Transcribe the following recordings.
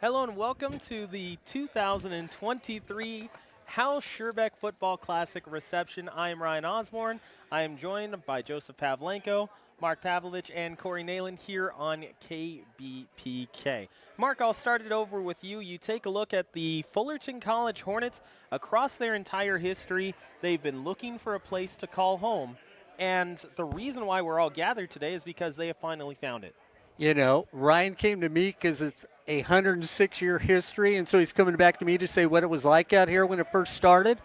Hello and welcome to the 2023 Hal Sherbeck Football Classic reception. I am Ryan Osborne. I am joined by Joseph Pavlenko, Mark Pavlovich, and Corey Nayland here on KBPK. Mark, I'll start it over with you. You take a look at the Fullerton College Hornets. Across their entire history, they've been looking for a place to call home. And the reason why we're all gathered today is because they have finally found it. You know, Ryan came to me because it's a 106-year history, and so he's coming back to me to say what it was like out here when it first started.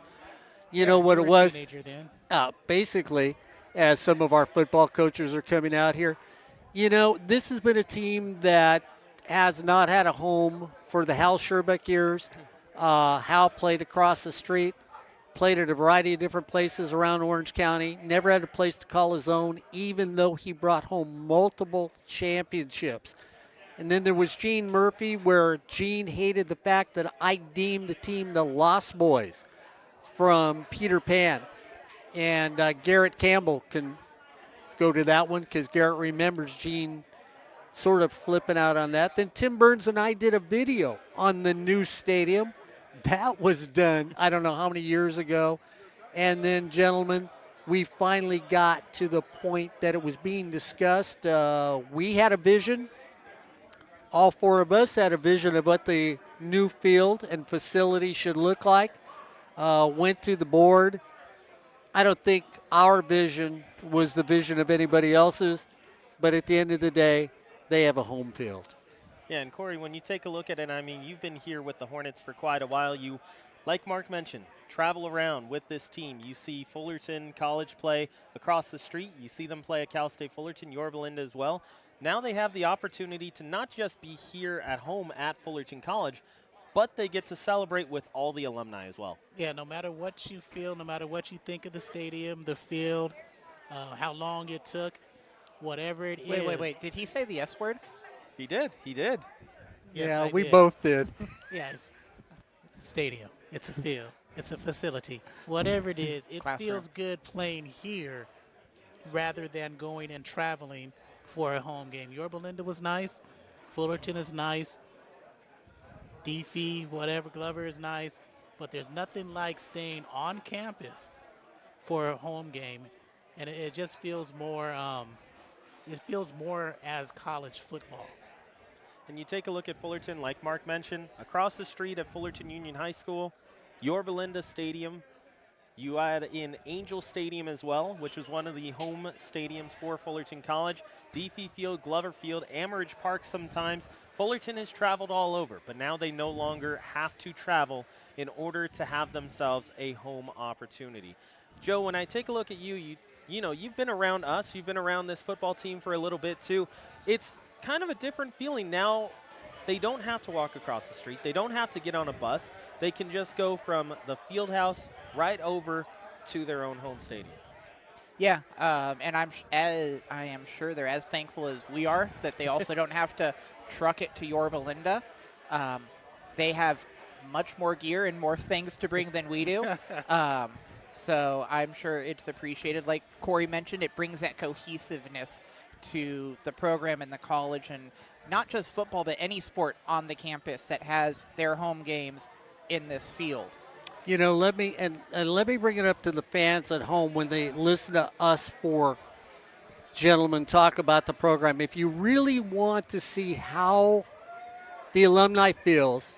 You know what it was? Basically, as some of our football coaches are coming out here, you know, this has been a team that has not had a home for the Hal Sherbeck years. Hal played across the street, played at a variety of different places around Orange County, never had a place to call his own, even though he brought home multiple championships. And then there was Gene Murphy, where Gene hated the fact that I deemed the team the Lost Boys from Peter Pan. And Garrett Campbell can go to that one because Garrett remembers Gene sort of flipping out on that. Then Tim Burns and I did a video on the new stadium. That was done, I don't know how many years ago. And then, gentlemen, we finally got to the point that it was being discussed. We had a vision. All four of us had a vision of what the new field and facility should look like. Went to the board. I don't think our vision was the vision of anybody else's, but at the end of the day, they have a home field. Yeah, and Corey, when you take a look at it, I mean, you've been here with the Hornets for quite a while. You, like Mark mentioned, travel around with this team. You see Fullerton College play across the street. You see them play at Cal State Fullerton, Yorba Linda as well. Now they have the opportunity to not just be here at home at Fullerton College, but they get to celebrate with all the alumni as well. Yeah, no matter what you feel, no matter what you think of the stadium, the field, how long it took, whatever it is. Wait. Did he say the S word? He did. Yes, yeah, I we did. both did. Yeah, it's a stadium. It's a field. It's a facility. Whatever it is, it Classroom. feels good playing here rather than going and traveling for a home game. Yorba Linda was nice. Fullerton is nice. DeFee, whatever, Glover is nice. But there's nothing like staying on campus for a home game. And it just feels more, it feels more as college football. And you take a look at Fullerton, like Mark mentioned, across the street at Fullerton Union High School, Yorba Linda Stadium. You add in Angel Stadium as well, which was one of the home stadiums for Fullerton College. DeFee Field, Glover Field, Amaridge Park sometimes. Fullerton has traveled all over, but now they no longer have to travel in order to have themselves a home opportunity. Joe, when I take a look at you, you know, you've been around us. You've been around this football team for a little bit too. It's kind of a different feeling now. They don't have to walk across the street. They don't have to get on a bus. They can just go from the field house right over to their own home stadium. Yeah, and I am sure they're as thankful as we are that they also don't have to truck it to Yorba Linda. They have much more gear and more things to bring than we do. So I'm sure it's appreciated. Like Corey mentioned, it brings that cohesiveness to the program and the college, and not just football, but any sport on the campus that has their home games in this field. You know, let me bring it up to the fans at home when they listen to us four gentlemen talk about the program. If you really want to see how the alumni feels,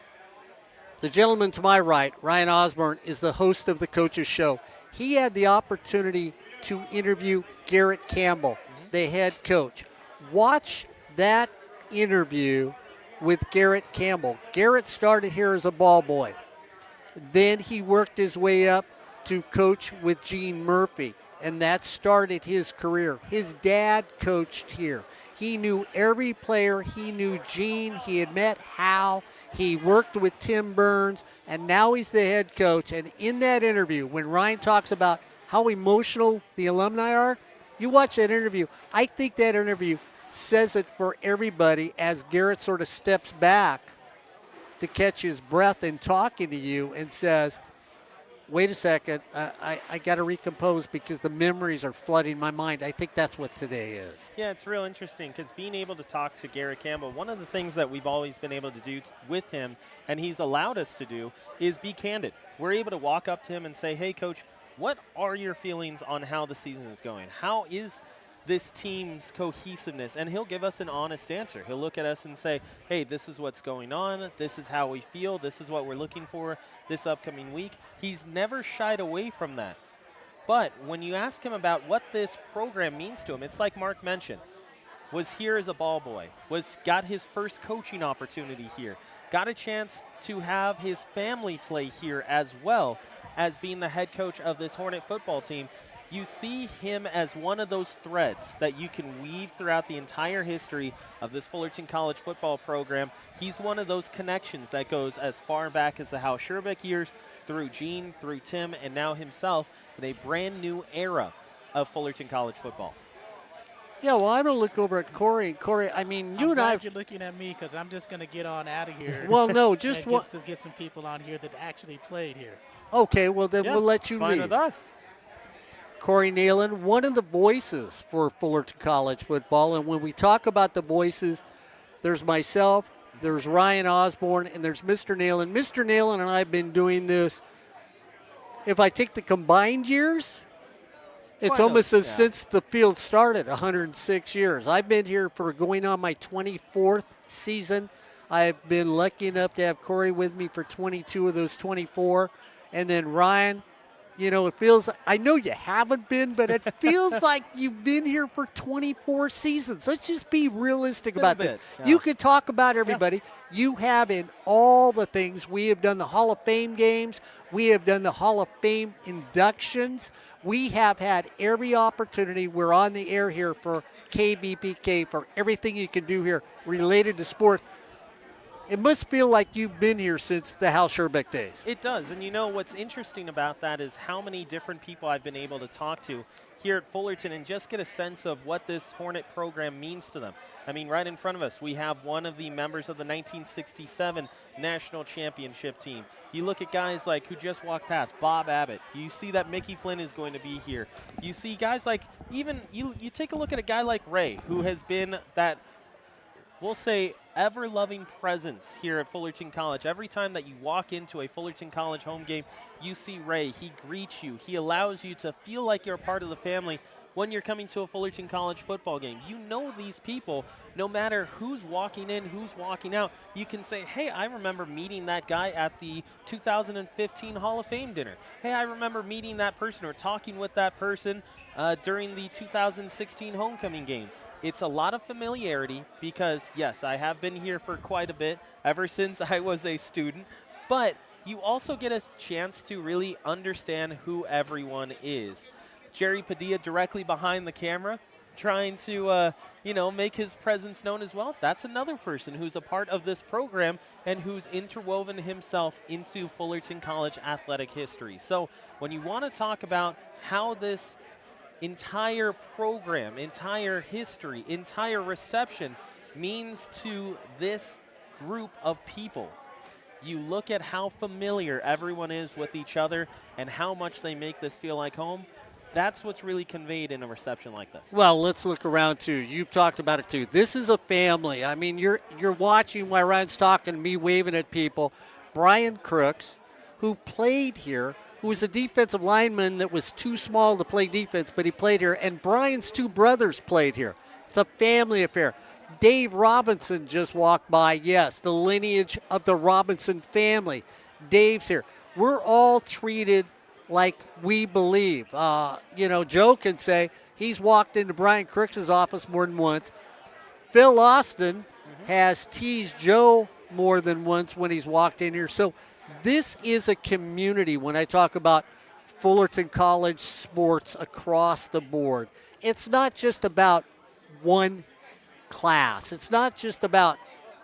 the gentleman to my right, Ryan Osborne, is the host of the Coaches Show. He had the opportunity to interview Garrett Campbell, the head coach. Watch that interview with Garrett Campbell. Garrett started here as a ball boy. Then he worked his way up to coach with Gene Murphy, and that started his career. His dad coached here. He knew every player. He knew Gene. He had met Hal. He worked with Tim Burns, and now he's the head coach. And in that interview, when Ryan talks about how emotional the alumni are, you watch that interview. I think that interview says it for everybody as Garrett sort of steps back to catch his breath in talking to you and says, wait a second, I got to recompose because the memories are flooding my mind. I think that's what today is. Yeah, it's real interesting because being able to talk to Garrett Campbell, one of the things that we've always been able to do with him, and he's allowed us to do, is be candid. We're able to walk up to him and say, hey, Coach, what are your feelings on how the season is going? How is this team's cohesiveness? And he'll give us an honest answer. He'll look at us and say, hey, this is what's going on. This is how we feel. This is what we're looking for this upcoming week. He's never shied away from that. But when you ask him about what this program means to him, it's like Mark mentioned, was here as a ball boy, got his first coaching opportunity here, got a chance to have his family play here as well as being the head coach of this Hornet football team. You see him as one of those threads that you can weave throughout the entire history of this Fullerton College football program. He's one of those connections that goes as far back as the Hal Sherbeck years, through Gene, through Tim, and now himself in a brand new era of Fullerton College football. Yeah, well, I'm going to look over at Corey. Corey, I mean, you and I. You're looking at me because I'm just going to get on out of here. Well, no, just get some people on here that actually played here. Okay, well, then we'll let you fine lead. With us. Corey Nealon, one of the voices for Fullerton College football. And when we talk about the voices, there's myself, there's Ryan Osborne, and there's Mr. Nealon. Mr. Nealon and I have been doing this, if I take the combined years, it's almost as since the field started, 106 years. I've been here for going on my 24th season. I've been lucky enough to have Corey with me for 22 of those 24. And then Ryan, you know, it feels, I know you haven't been, but it feels like you've been here for 24 seasons. Let's just be realistic about this. Yeah. You could talk about everybody. Yeah. You have in all the things. We have done the Hall of Fame games. We have done the Hall of Fame inductions. We have had every opportunity. We're on the air here for KBPK, for everything you can do here related to sports. It must feel like you've been here since the Hal Sherbeck days. It does. And you know what's interesting about that is how many different people I've been able to talk to here at Fullerton and just get a sense of what this Hornet program means to them. I mean, right in front of us, we have one of the members of the 1967 National Championship team. You look at guys like who just walked past, Bob Abbott. You see that Mickey Flynn is going to be here. You see guys like even you take a look at a guy like Ray, who has been that, we'll say, ever-loving presence here at Fullerton College. Every time that you walk into a Fullerton College home game, you see Ray. He greets you. He allows you to feel like you're a part of the family when you're coming to a Fullerton College football game. You know these people. No matter who's walking in, who's walking out, you can say, hey, I remember meeting that guy at the 2015 Hall of Fame dinner. Hey, I remember meeting that person or talking with that person during the 2016 homecoming game. It's a lot of familiarity because, yes, I have been here for quite a bit, ever since I was a student, but you also get a chance to really understand who everyone is. Jerry Padilla directly behind the camera, trying to, make his presence known as well. That's another person who's a part of this program and who's interwoven himself into Fullerton College athletic history. So when you want to talk about how this entire program, entire history, entire reception means to this group of people, you look at how familiar everyone is with each other and how much they make this feel like home. That's what's really conveyed in a reception like this. Well, let's look around too. You've talked about it too. This is a family. I mean, you're watching while Ryan's talking, me waving at people. Brian Crooks, who played here, who was a defensive lineman that was too small to play defense, but he played here. And Brian's two brothers played here. It's a family affair. Dave Robinson just walked by. Yes, the lineage of the Robinson family. Dave's here. We're all treated like we believe. Joe can say he's walked into Brian Crooks' office more than once. Phil Austin has teased Joe more than once when he's walked in here. So this is a community when I talk about Fullerton College sports across the board. It's not just about one class. It's not just about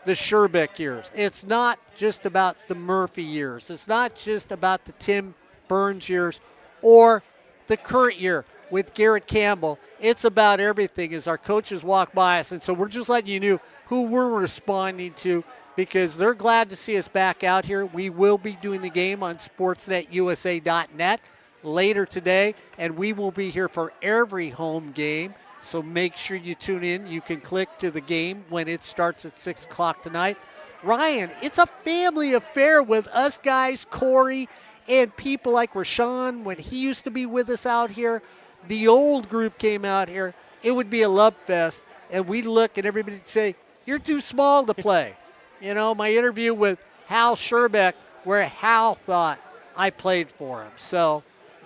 the Sherbeck years. It's not just about the Murphy years. It's not just about the Tim Burns years or the current year with Garrett Campbell. It's about everything as our coaches walk by us. And so we're just letting you know who we're responding to because they're glad to see us back out here. We will be doing the game on sportsnetusa.net later today, and we will be here for every home game. So make sure you tune in. You can click to the game when it starts at 6 o'clock tonight. Ryan, it's a family affair with us guys, Corey, and people like Rashawn when he used to be with us out here. The old group came out here. It would be a love fest, and we'd look and everybody would say, you're too small to play. You know, my interview with Hal Sherbeck, where Hal thought I played for him. So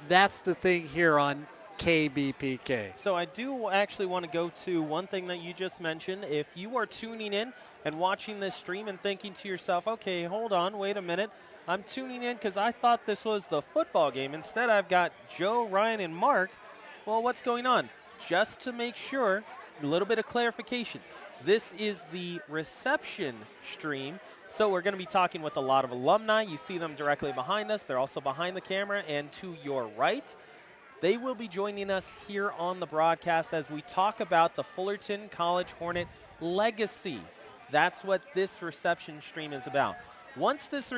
that's the thing here on KBPK. So I do actually want to go to one thing that you just mentioned. If you are tuning in and watching this stream and thinking to yourself, okay, hold on, wait a minute. I'm tuning in because I thought this was the football game. Instead, I've got Joe, Ryan, and Mark. Well, what's going on? Just to make sure, a little bit of clarification. This is the reception stream. So we're going to be talking with a lot of alumni. You see them directly behind us. They're also behind the camera and to your right. They will be joining us here on the broadcast as we talk about the Fullerton College Hornet legacy. That's what this reception stream is about. Once this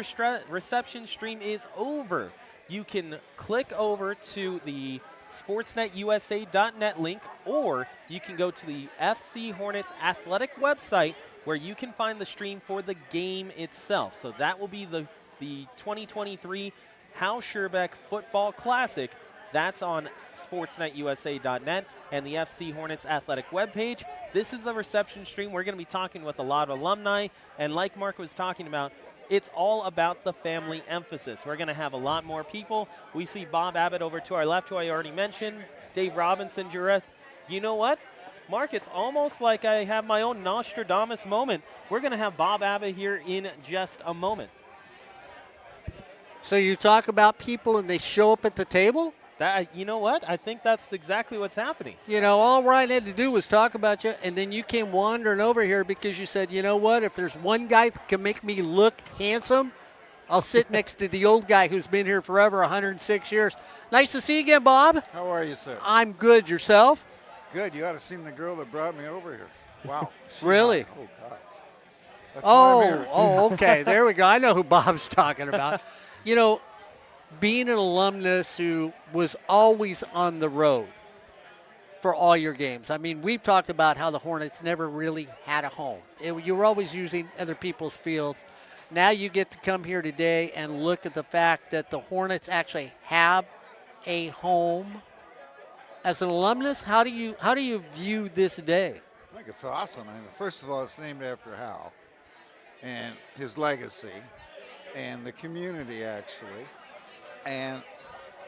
reception stream is over, you can click over to the sportsnetusa.net link, or you can go to the FC Hornets athletic website where you can find the stream for the game itself. So that will be the 2023 Hal Sherbeck Football Classic. That's on sportsnetusa.net and the FC Hornets athletic webpage. This is the reception stream. We're going to be talking with a lot of alumni, and like Mark was talking about, it's all about the family emphasis. We're going to have a lot more people. We see Bob Abbott over to our left, who I already mentioned, Dave Robinson, Jureth. You know what, Mark, it's almost like I have my own Nostradamus moment. We're going to have Bob Abbott here in just a moment. So you talk about people and they show up at the table? You know what? I think that's exactly what's happening. You know, all Ryan had to do was talk about you, and then you came wandering over here because you said, you know what, if there's one guy that can make me look handsome, I'll sit next to the old guy who's been here forever, 106 years. Nice to see you again, Bob. How are you, sir? I'm good. Yourself? Good. You ought to have seen the girl that brought me over here. Wow. Really? Oh, God. That's why I'm here. Oh, okay. There we go. I know who Bob's talking about. You know, being an alumnus who was always on the road for all your games. I mean, we've talked about how the Hornets never really had a home. You were always using other people's fields. Now you get to come here today and look at the fact that the Hornets actually have a home. As an alumnus, how do you view this day? I think it's awesome. I mean, first of all, it's named after Hal and his legacy and the community, actually. And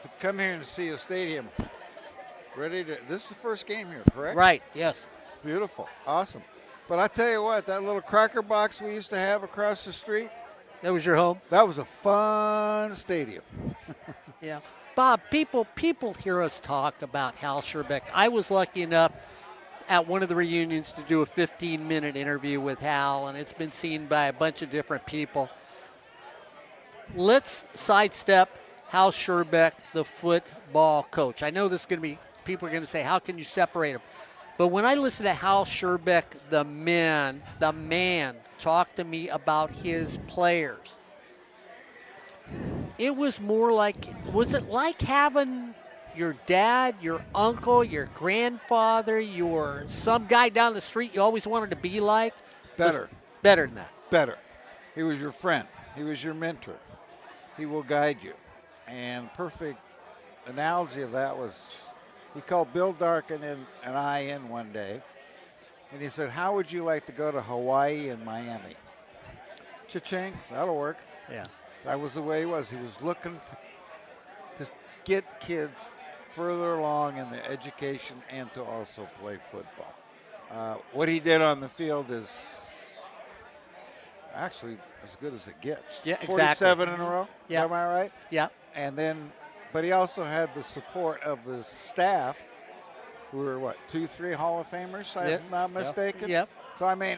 to come here and see a stadium this is the first game here, correct? Right, yes. Beautiful, awesome. But I tell you what, that little cracker box we used to have across the street, That was your home? that was a fun stadium. Yeah. Bob, people hear us talk about Hal Sherbeck. I was lucky enough at one of the reunions to do a 15-minute interview with Hal, and it's been seen by a bunch of different people. Let's sidestep Hal Sherbeck, the football coach. I know this is going to be, people are going to say, how can you separate him? But when I listen to Hal Sherbeck, the man talk to me about his players, it was more like, was it like having your dad, your uncle, your grandfather, some guy down the street you always wanted to be like? Better. Better than that. Better. He was your friend. He was your mentor. He will guide you. And perfect analogy of that was, he called Bill Darkin and I in one day, and he said, how would you like to go to Hawaii and Miami? Cha-ching, that'll work. Yeah. That was the way he was. He was looking to get kids further along in their education and to also play football. What he did on the field is actually as good as it gets. Yeah, 47 exactly. in a row. Yeah. Am I right? Yeah. And then, but he also had the support of the staff, who were 2-3 Hall of Famers, if I'm not mistaken. Yep. So I mean,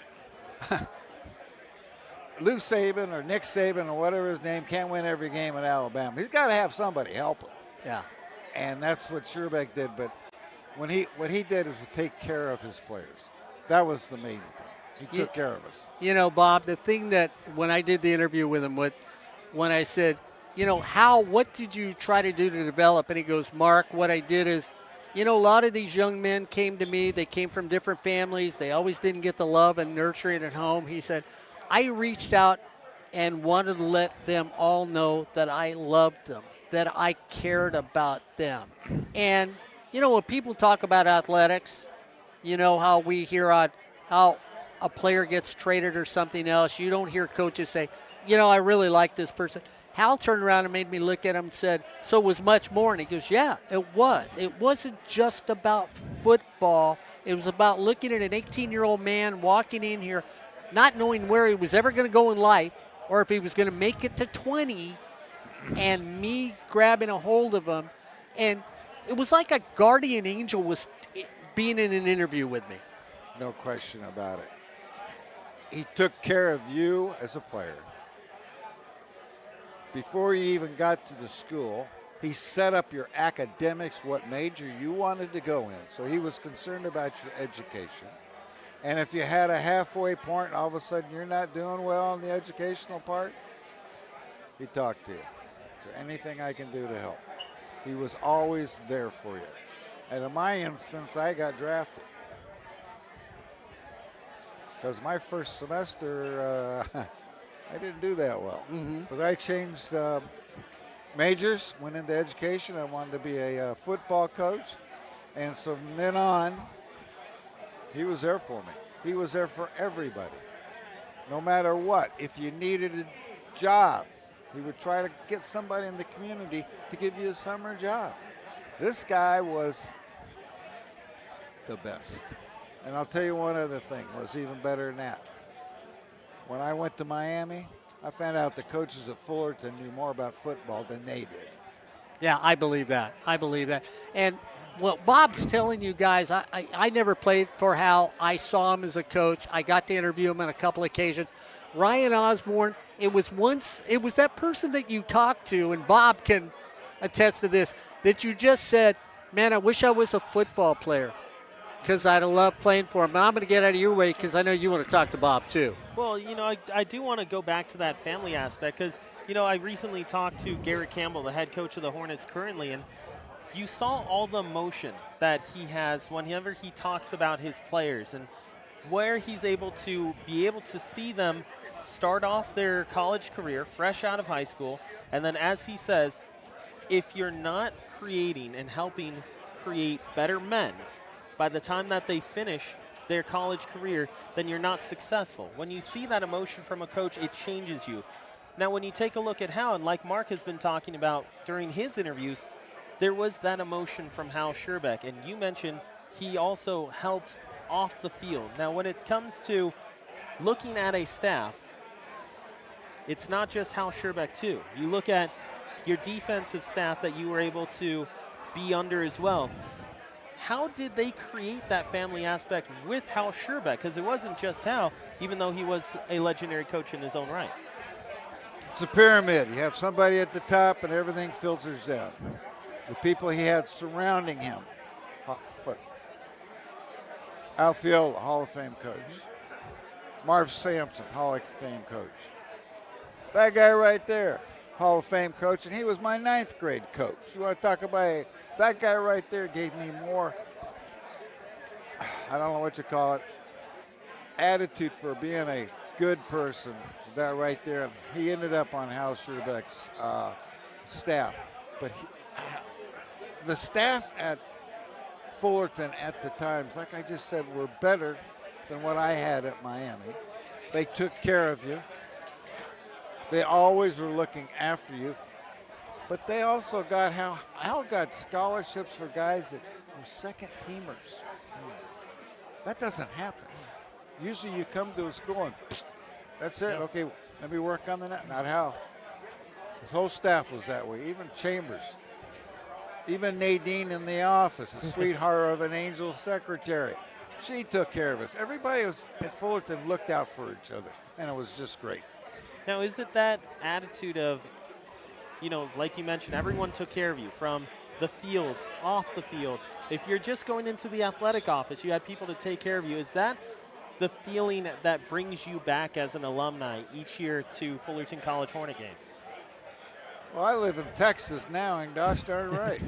Lou Saban or Nick Saban or whatever his name can't win every game at Alabama. He's got to have somebody help him. Yeah. And that's what Sherbeck did. But what he did is to take care of his players. That was the main thing. He took care of us. You know, Bob, the thing that when I did the interview with him, when I said, you know, Hal, what did you try to do to develop? And he goes, Mark, what I did is, you know, a lot of these young men came to me. They came from different families. They always didn't get the love and nurturing at home. He said, I reached out and wanted to let them all know that I loved them, that I cared about them. And, you know, when people talk about athletics, you know, how we hear how a player gets traded or something else, you don't hear coaches say, you know, I really like this person. Hal turned around and made me look at him and said, so it was much more. And he goes, yeah, it was. It wasn't just about football. It was about looking at an 18-year-old man walking in here, not knowing where he was ever going to go in life or if he was going to make it to 20, and me grabbing a hold of him. And it was like a guardian angel was being in an interview with me. No question about it. He took care of you as a player. Before you even got to the school, he set up your academics, what major you wanted to go in. So he was concerned about your education. And if you had a halfway point and all of a sudden you're not doing well in the educational part, he talked to you. Is there anything I can do to help? He was always there for you. And in my instance, I got drafted. Because my first semester, I didn't do that well. But I changed majors, went into education. I wanted to be a football coach. And so from then on, he was there for me. He was there for everybody, no matter what. If you needed a job, he would try to get somebody in the community to give you a summer job. This guy was the best. And I'll tell you one other thing was even better than that. When I went to Miami, I found out the coaches at Fullerton knew more about football than they did. Yeah, I believe that. I believe that. And what Bob's telling you guys, I never played for Hal. I saw him as a coach. I got to interview him on a couple occasions. Ryan Osborne, it was that person that you talked to, and Bob can attest to this, that you just said, man, I wish I was a football player because I'd love playing for him. But I'm going to get out of your way because I know you want to talk to Bob too. Well, you know, I do want to go back to that family aspect because, you know, I recently talked to Garrett Campbell, the head coach of the Hornets currently, and you saw all the emotion that he has whenever he talks about his players and where he's able to see them start off their college career fresh out of high school. And then as he says, if you're not creating and helping create better men by the time that they finish their college career, then you're not successful. When you see that emotion from a coach, it changes you. Now, when you take a look at Hal, and like Mark has been talking about during his interviews, there was that emotion from Hal Sherbeck. And you mentioned he also helped off the field. Now, when it comes to looking at a staff, it's not just Hal Sherbeck, too. You look at your defensive staff that you were able to be under as well. How did they create that family aspect with Hal Sherbeck? Because it wasn't just Hal, even though he was a legendary coach in his own right. It's a pyramid. You have somebody at the top and everything filters down. The people he had surrounding him. Outfield, Hall of Fame coach. Marv Sampson, Hall of Fame coach. That guy right there, Hall of Fame coach, and he was my 9th grade coach. You want to talk about that guy right there gave me more, I don't know what you call it, attitude for being a good person. That right there. He ended up on Hal Sherbeck's staff. But the staff at Fullerton at the time, like I just said, were better than what I had at Miami. They took care of you. They always were looking after you. But they also got Hal got scholarships for guys that were second teamers. That doesn't happen. Usually you come to a school and that's it. Okay, let me work on the net. Not Hal. His whole staff was that way. Even Chambers. Even Nadine in the office, a sweetheart of an angel secretary. She took care of us. Everybody was at Fullerton looked out for each other, and it was just great. Now, is it that attitude of, you know, like you mentioned, everyone took care of you from the field, off the field. If you're just going into the athletic office, you had people to take care of you. Is that the feeling that brings you back as an alumni each year to Fullerton College Hornet games? Well, I live in Texas now, and gosh darn right.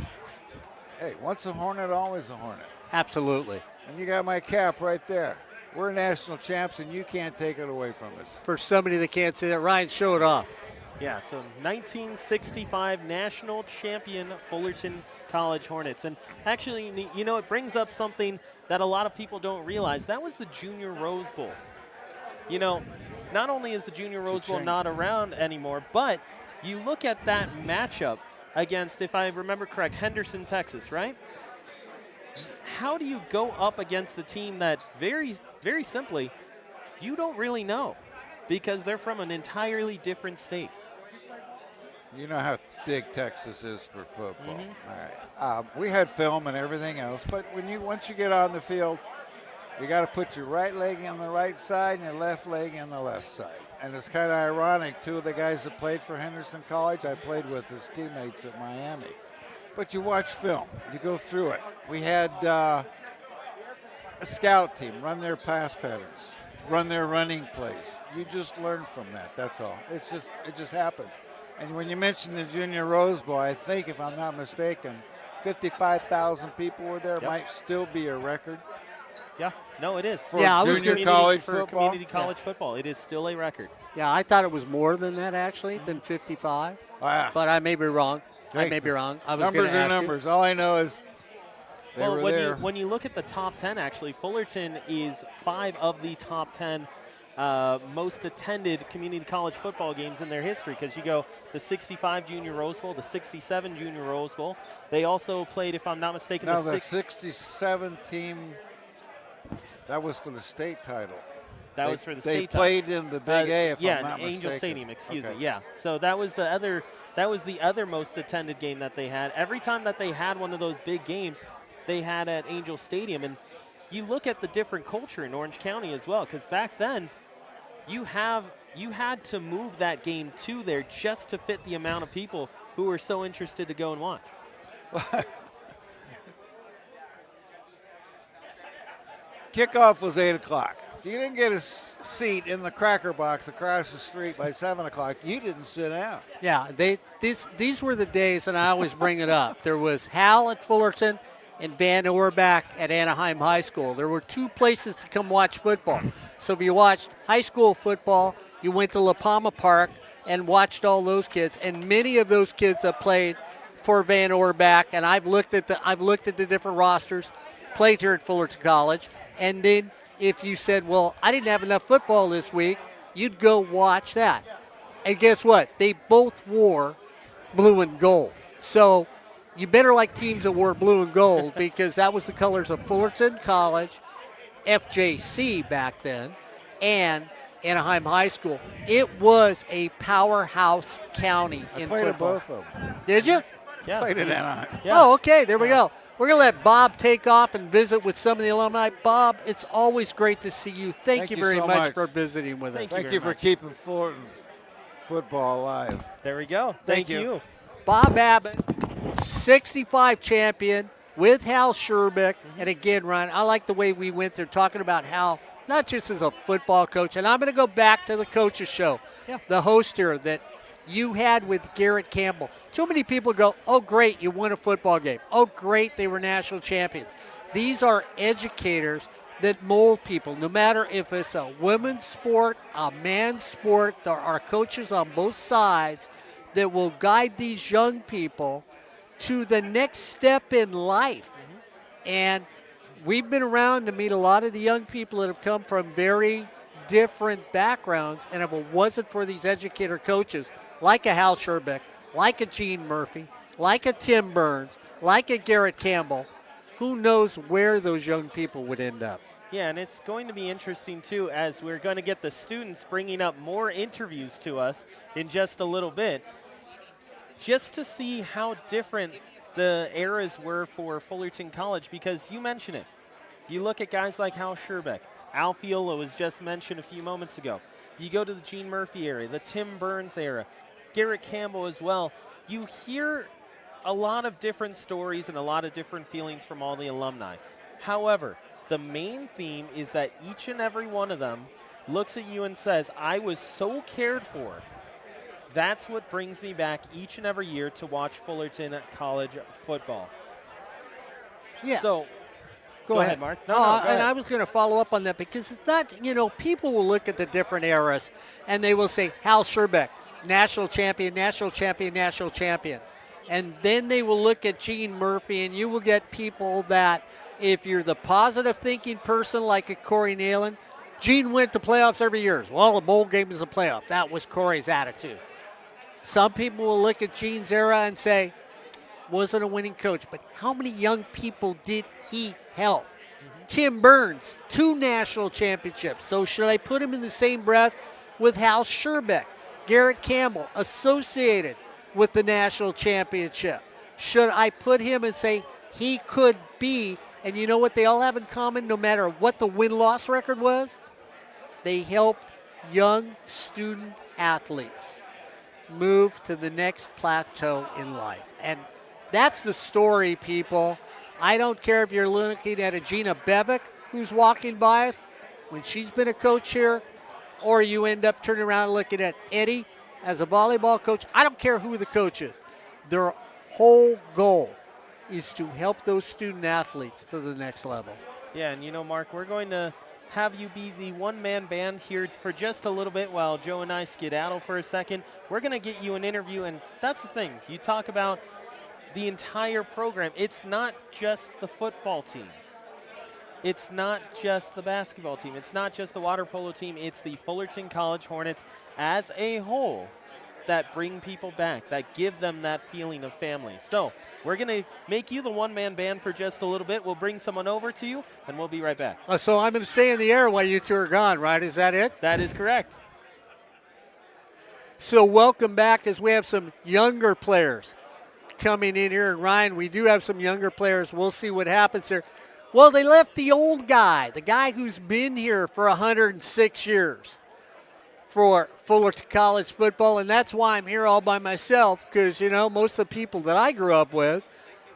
Hey, once a Hornet, always a Hornet. Absolutely. And you got my cap right there. We're national champs, and you can't take it away from us. For somebody that can't see that, Ryan, show it off. Yeah, so 1965 national champion Fullerton College Hornets. And actually, you know, it brings up something that a lot of people don't realize. That was the Junior Rose Bowl. You know, not only is the Junior Rose Bowl not around anymore, but you look at that matchup against, if I remember correct, Henderson, Texas, right? How do you go up against a team that very, very simply, you don't really know because they're from an entirely different state? You know how big Texas is for football. All right. We had film and everything else, but once you get on the field, you got to put your right leg on the right side and your left leg on the left side. And it's kind of ironic. Two of the guys that played for Henderson College, I played with as teammates at Miami. But you watch film, you go through it. We had a scout team run their pass patterns, run their running plays. You just learn from that. That's all. It just happens. And when you mention the Junior Rose Bowl, I think, if I'm not mistaken, 55,000 people were there. Yep. Might still be a record. Yeah, no, it is. For junior college football. For community college football, it is still a record. Yeah, I thought it was more than that, actually, than 55. Wow. But I may be wrong. I may be wrong. I was numbers are numbers. All I know is they were there. When you look at the top 10, actually, Fullerton is 5 of the top 10 most attended community college football games in their history, because you go the 65 Junior Rose Bowl, the 67 Junior Rose Bowl. They also played, if I'm not mistaken, the 67 team, that was for the state title. That was for the state title. They played in the Big A, if I'm not mistaken. Angel Stadium, excuse me. Yeah, so that was the other most attended game that they had. Every time that they had one of those big games, they had at Angel Stadium. And you look at the different culture in Orange County as well, because back then you had to move that game to there just to fit the amount of people who were so interested to go and watch. Kickoff was 8 o'clock. If you didn't get a seat in the cracker box across the street by 7 o'clock, you didn't sit down. Yeah, these were the days, and I always bring it up. There was Hal at Fullerton and Van Oerback at Anaheim High School. There were 2 places to come watch football. So if you watched high school football, you went to La Palma Park and watched all those kids. And many of those kids that played for Van Oerback, and I've looked at the different rosters, played here at Fullerton College. And then if you said, well, I didn't have enough football this week, you'd go watch that. And guess what? They both wore blue and gold. So you better like teams that wore blue and gold, because that was the colors of Fullerton College, FJC back then, and Anaheim High School. It was a powerhouse county in football. I played at both of them. Did you? Yeah. Played at Anaheim. Yeah. Oh, okay. There we go. We're going to let Bob take off and visit with some of the alumni. Bob, it's always great to see you. Thank you very much for visiting with us. Thank you for keeping Fullerton football alive. There we go. Thank you. Bob Abbott, 65 champion with Hal Sherbeck. And again, Ryan, I like the way we went there talking about Hal, not just as a football coach. And I'm going to go back to the coach's show, the host here that you had with Garrett Campbell. Too many people go, oh, great, you won a football game. Oh, great, they were national champions. These are educators that mold people. No matter if it's a women's sport, a man's sport, there are coaches on both sides that will guide these young people to the next step in life. And we've been around to meet a lot of the young people that have come from very different backgrounds, and if it wasn't for these educator coaches, like a Hal Sherbeck, like a Gene Murphy, like a Tim Burns, like a Garrett Campbell, who knows where those young people would end up. Yeah, and it's going to be interesting, too, as we're going to get the students bringing up more interviews to us in just a little bit, just to see how different the eras were for Fullerton College, because you mentioned it. You look at guys like Hal Sherbeck. Al Fiola was just mentioned a few moments ago. You go to the Gene Murphy era, the Tim Burns era, Garrett Campbell as well. You hear a lot of different stories and a lot of different feelings from all the alumni. However, the main theme is that each and every one of them looks at you and says, I was so cared for. That's what brings me back each and every year to watch Fullerton College football. Yeah. So, go ahead, Mark. No, go and ahead. I was going to follow up on that because it's not, people will look at the different eras and they will say, Hal Sherbeck, national champion, national champion, national champion. And then they will look at Gene Murphy, and you will get people that, if you're the positive thinking person like a Corey Nalen, Gene went to playoffs every year. Well, a bowl game is a playoff. That was Corey's attitude. Some people will look at Gene's era and say, wasn't a winning coach, but how many young people did he help? Mm-hmm. Tim Burns, 2 national championships. So should I put him in the same breath with Hal Sherbeck? Garrett Campbell, associated with the national championship. Should I put him and say he could be, and you know what they all have in common, no matter what the win-loss record was? They helped young student athletes move to the next plateau in life. And that's the story, people. I don't care if you're looking at a Gina Bevick who's walking by us when she's been a coach here, or you end up turning around and looking at Eddie as a volleyball coach. I don't care who the coach is. Their whole goal is to help those student athletes to the next level. Yeah, and Mark, we're going to have you be the one-man band here for just a little bit while Joe and I skedaddle for a second. We're going to get you an interview, and that's the thing. You talk about the entire program. It's not just the football team. It's not just the basketball team. It's not just the water polo team. It's the Fullerton College Hornets as a whole that bring people back, that give them that feeling of family. So we're going to make you the one-man band for just a little bit. We'll bring someone over to you, and we'll be right back. So I'm going to stay in the air while you two are gone, right? Is that it? That is correct. So welcome back, as we have some younger players coming in here. And Ryan, we do have some younger players. We'll see what happens there. Well, they left the old guy, the guy who's been here for 106 years for Fullerton College football, and that's why I'm here all by myself, because, most of the people that I grew up with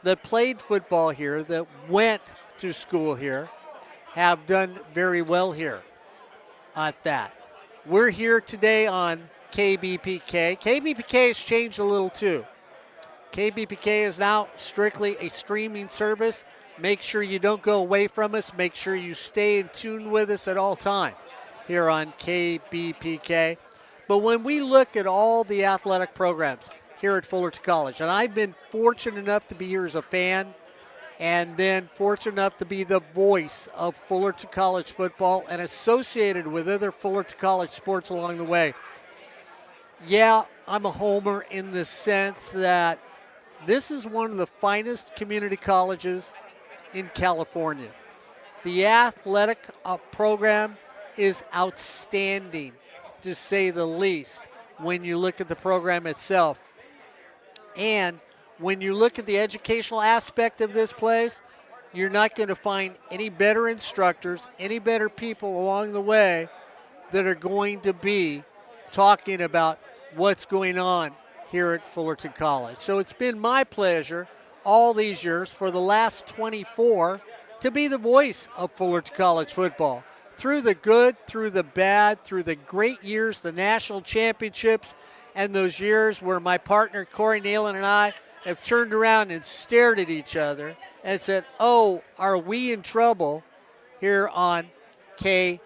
that played football here, that went to school here, have done very well here at that. We're here today on KBPK. KBPK has changed a little too. KBPK is now strictly a streaming service. Make sure you don't go away from us. Make sure you stay in tune with us at all time here on KBPK. But when we look at all the athletic programs here at Fullerton College, and I've been fortunate enough to be here as a fan, and then fortunate enough to be the voice of Fullerton College football and associated with other Fullerton College sports along the way. Yeah, I'm a homer in the sense that this is one of the finest community colleges in California. The athletic program is outstanding, to say the least, when you look at the program itself. And when you look at the educational aspect of this place, you're not going to find any better instructors, any better people along the way that are going to be talking about what's going on here at Fullerton College. So it's been my pleasure all these years, for the last 24, to be the voice of Fullerton College football. Through the good, through the bad, through the great years, the national championships, and those years where my partner Corey Nalen and I have turned around and stared at each other and said, oh, are we in trouble here on KBPK?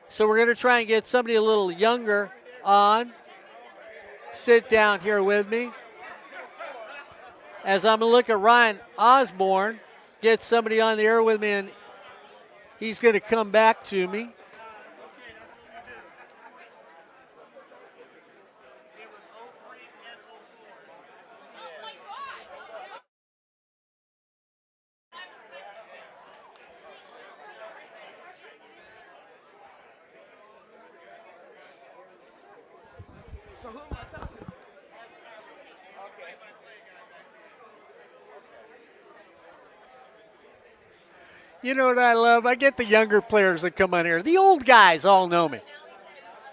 So we're going to try and get somebody a little younger on. Sit down here with me. As I'm going to look at Ryan Osborne, get somebody on the air with me, and he's going to come back to me. So who am I talking to? You know what I love? I get the younger players that come on here. The old guys all know me.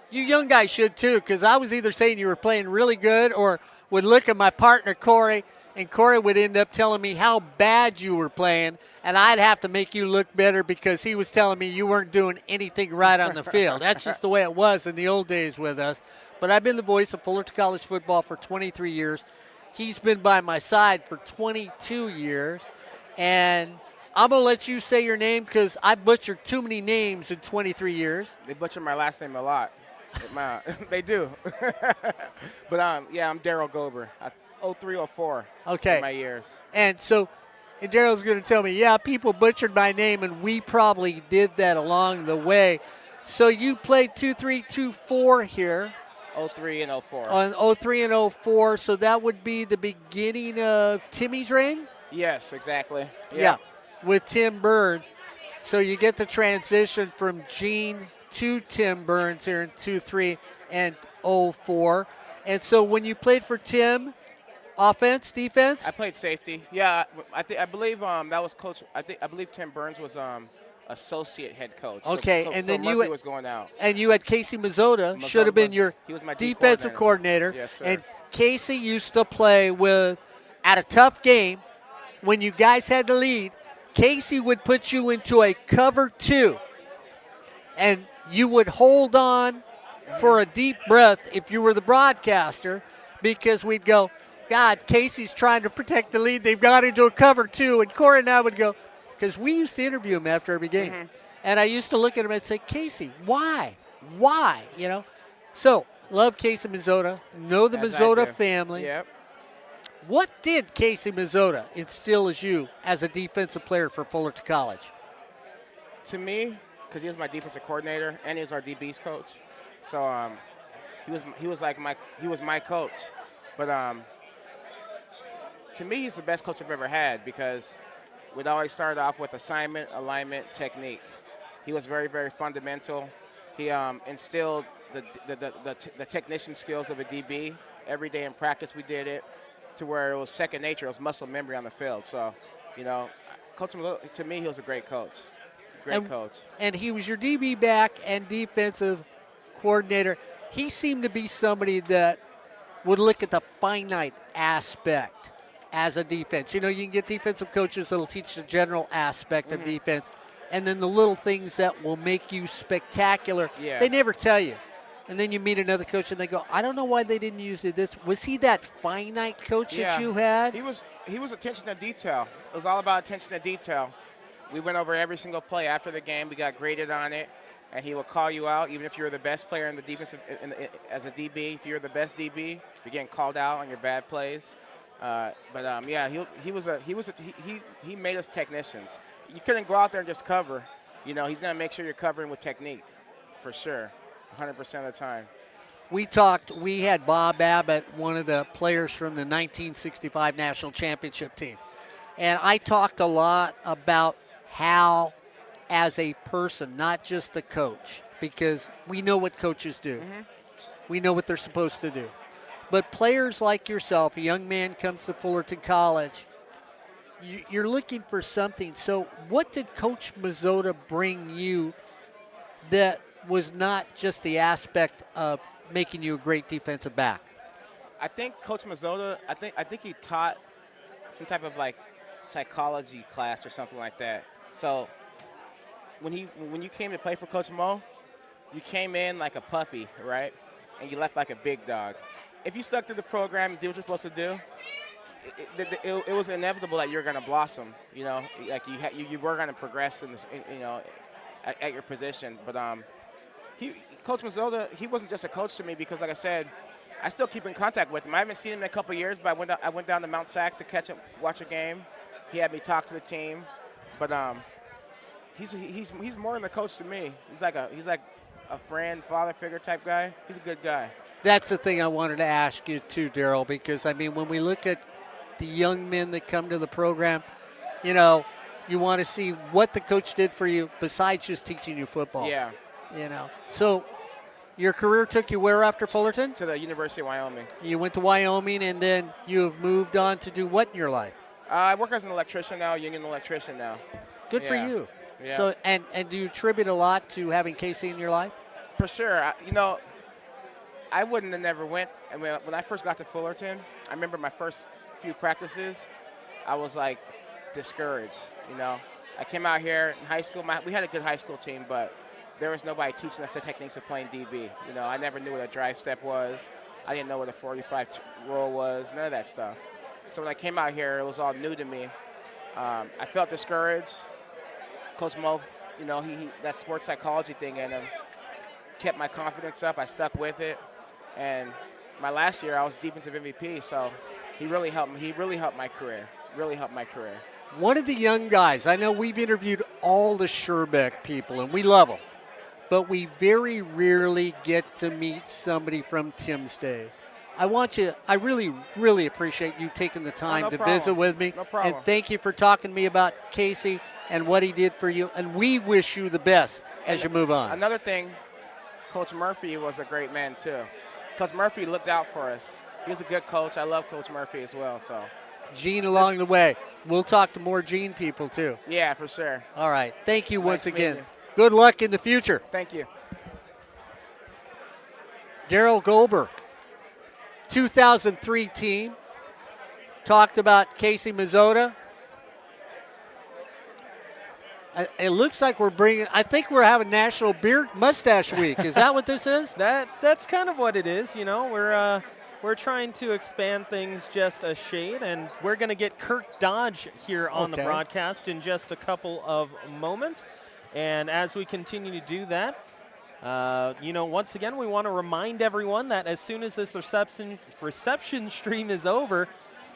You young guys should too, because I was either saying you were playing really good or would look at my partner, Corey, and Corey would end up telling me how bad you were playing, and I'd have to make you look better because he was telling me you weren't doing anything right on the field. That's just the way it was in the old days with us. But I've been the voice of Fullerton College football for 23 years. He's been by my side for 22 years, and I'm going to let you say your name because I butchered too many names in 23 years. They butcher my last name a lot. They do. But, yeah, I'm Daryl Gober. 0304 Okay. in my years. And so and Daryl's going to tell me, yeah, people butchered my name, and we probably did that along the way. So you played 2-3, 2-4 here. 03 and 04. On 03 and 04, so that would be the beginning of Timmy's reign? Yes, exactly. Yeah, with Tim Burns. So you get the transition from Gene to Tim Burns here in 2-3 and 04. And so when you played for Tim, offense, defense? I played safety. Yeah, I believe that was coach. I believe Tim Burns was associate head coach. Okay, so, and so then Murphy was going out. And you had Casey Mazzota, should have been your he was my defensive coordinator. Yes, sir. And Casey used to play with, at a tough game, when you guys had the lead, Casey would put you into a cover 2. And you would hold on for a deep breath if you were the broadcaster, because we'd go, God, Casey's trying to protect the lead. They've got into a cover 2. And Corey and I would go, because we used to interview him after every game. Mm-hmm. And I used to look at him and say, Casey, why? Why? You know? So, love Casey Mazzota. Know the As I Mazzota do. family. Yep. What did Casey Mazzota instill as you as a defensive player for Fullerton College? To me, because he was my defensive coordinator and he was our DB's coach, so he was my coach. But to me, he's the best coach I've ever had because we'd always start off with assignment, alignment, technique. He was very, very fundamental. He instilled the technician skills of a DB. Every day in practice we did it to where it was second nature. It was muscle memory on the field. So, Coach Malone, to me, he was a great coach. Great coach. And he was your DB back and defensive coordinator. He seemed to be somebody that would look at the finite aspect as a defense. You can get defensive coaches that will teach the general aspect of defense, and then the little things that will make you spectacular, they never tell you. And then you meet another coach and they go, I don't know why they didn't use it. Was he that finite coach that you had? He was attention to detail. It was all about attention to detail. We went over every single play after the game. We got graded on it, and he would call you out, even if you were the best player in the defensive as a DB. If you were the best DB, you're getting called out on your bad plays. He made us technicians. You couldn't go out there and just cover. He's going to make sure you're covering with technique, for sure, 100% of the time. We had Bob Abbott, one of the players from the 1965 National Championship team. And I talked a lot about Hal as a person, not just a coach, because we know what coaches do. We know what they're supposed to do. But players like yourself, a young man comes to Fullerton College, you're looking for something. So what did Coach Mazzota bring you that was not just the aspect of making you a great defensive back? I think Coach Mazzota, I think he taught some type of psychology class or something like that. So when you came to play for Coach Mo, you came in like a puppy, right? And you left like a big dog. If you stuck to the program and did what you're supposed to do, it was inevitable that you're going to blossom. You were going to progress in this, at your position. But Coach Mazzota, he wasn't just a coach to me because, like I said, I still keep in contact with him. I haven't seen him in a couple of years, but I went down to Mount Sac to watch a game. He had me talk to the team, but he's more than a coach to me. He's like a friend, father figure type guy. He's a good guy. That's the thing I wanted to ask you too, Daryl, because when we look at the young men that come to the program, you want to see what the coach did for you besides just teaching you football. Yeah. So your career took you where after Fullerton? To the University of Wyoming. You went to Wyoming, and then you have moved on to do what in your life? I work as an electrician now, union electrician now. Good for you. Yeah. So, and do you attribute a lot to having Casey in your life? For sure. I wouldn't have never went. When I first got to Fullerton, I remember my first few practices, I was like discouraged. You know, I came out here in high school. We had a good high school team, but there was nobody teaching us the techniques of playing DB. You know, I never knew what a drive step was. I didn't know what a 45 roll was. None of that stuff. So when I came out here, it was all new to me. I felt discouraged. Coach Mo, you know, he that sports psychology thing in him kept my confidence up. I stuck with it, and my last year I was defensive MVP. So he really helped me. He really helped my career. Really helped my career. One of the young guys, I know we've interviewed all the Sherbeck people, and we love them, but we very rarely get to meet somebody from Tim's days. I really, really appreciate you taking the time to visit with me. No problem. And thank you for talking to me about Casey and what he did for you. And we wish you the best as you move on. Another thing, Coach Murphy was a great man too. Coach Murphy looked out for us. He was a good coach. I love Coach Murphy as well. So, Gene along the way. We'll talk to more Gene people too. yeah, for sure. All right. Thank you once Nice meeting again. you. Good luck in the future. Thank you. Daryl Gober, 2003 team. Talked about Casey Mazzota. It looks like I think we're having National Beard Mustache Week. Is that what this is? That's kind of what it is. You know, we're trying to expand things just a shade, and we're going to get Kirk Dodge here on the broadcast in just a couple of moments. And as we continue to do that, you know, once again, we want to remind everyone that as soon as this reception stream is over,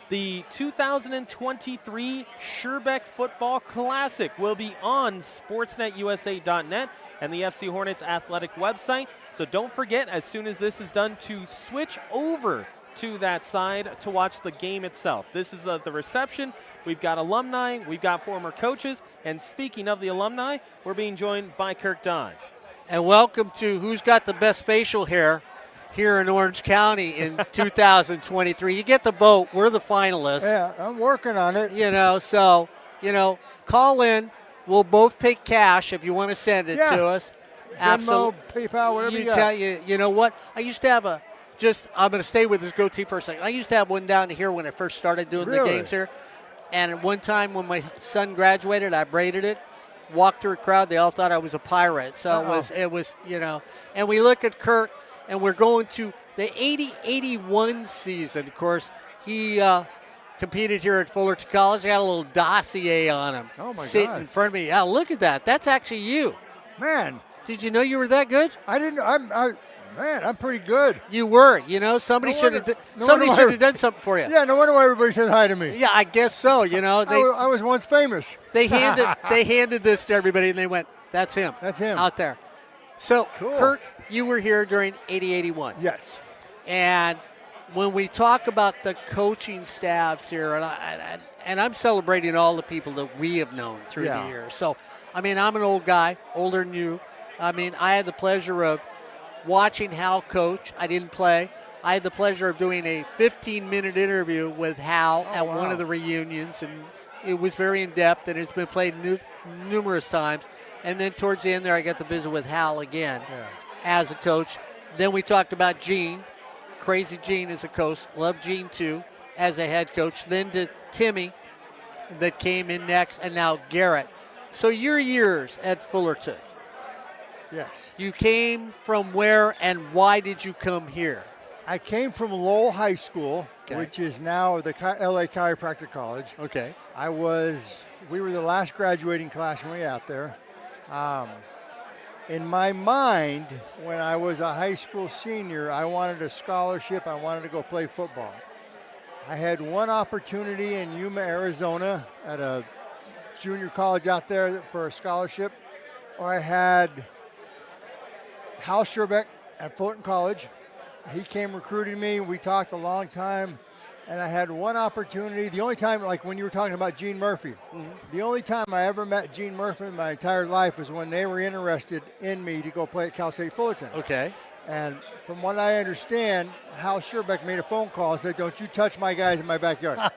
the 2023 Sherbeck Football Classic will be on sportsnetusa.net and the FC Hornets athletic website. So don't forget, as soon as this is done, to switch over to that side to watch the game itself. This is the reception. We've got alumni, we've got former coaches, and speaking of the alumni, we're being joined by Kirk Dodge. And welcome to Who's Got the Best Facial Hair here in Orange County in 2023. You get the vote. We're the finalists. Yeah, I'm working on it. You know, so, you know, call in. We'll both take cash if you want to send it to us. Venmo, PayPal, whatever you got. You know what? I used to have I'm going to stay with this goatee for a second. I used to have one down here when I first started doing the games here. And at one time when my son graduated, I braided it, walked through a crowd. They all thought I was a pirate. So it was, you know. And we look at Kirk, and we're going to the 80-81 season. Of course, he competed here at Fullerton College. I got a little dossier on him sitting in front of me. Yeah, look at that. That's actually you. Man. Did you know you were that good? I didn't. I'm pretty good. You were. You know, somebody should have done something for you. Yeah, no wonder why everybody says hi to me. Yeah, I guess so. You know, I was once famous. They handed this to everybody, and they went, "That's him. That's him out there." So, cool. Kirk, you were here during 80-81. Yes. And when we talk about the coaching staffs here, and I'm celebrating all the people that we have known through the years. So, I mean, I'm an old guy, older than you. I mean, I had the pleasure of watching Hal coach. I didn't play. I had the pleasure of doing a 15-minute interview with Hal at one of the reunions, and it was very in-depth, and it's been played numerous times. And then towards the end there, I got to visit with Hal again as a coach. Then we talked about Gene, Crazy Gene as a coach. Love Gene, too, as a head coach. Then to Timmy that came in next, and now Garrett. So your years at Fullerton. Yes. You came from where and why did you come here? I came from Lowell High School, which is now the LA Chiropractic College. Okay. We were the last graduating class when we got there. In my mind, when I was a high school senior, I wanted a scholarship. I wanted to go play football. I had one opportunity in Yuma, Arizona at a junior college out there for a scholarship. Or I had Hal Sherbeck at Fullerton College. He came recruiting me. We talked a long time. And I had one opportunity. The only time, like when you were talking about Gene Murphy, the only time I ever met Gene Murphy in my entire life was when they were interested in me to go play at Cal State Fullerton. Okay. And from what I understand, Hal Sherbeck made a phone call and said, "Don't you touch my guys in my backyard."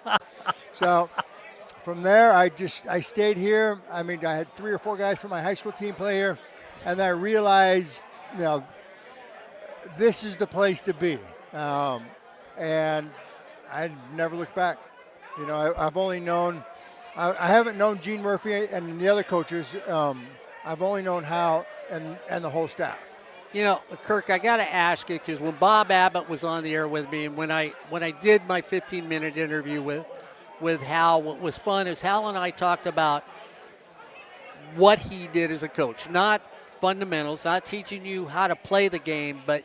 So from there, I stayed here. I mean, I had 3 or 4 guys from my high school team play here. And I realized, you know, this is the place to be. And I never looked back. You know, I've only known, I haven't known Gene Murphy and the other coaches. I've only known Hal and the whole staff. You know, Kirk, I got to ask you, because when Bob Abbott was on the air with me, and when I did my 15-minute interview with Hal, what was fun is Hal and I talked about what he did as a coach. Not fundamentals, not teaching you how to play the game, but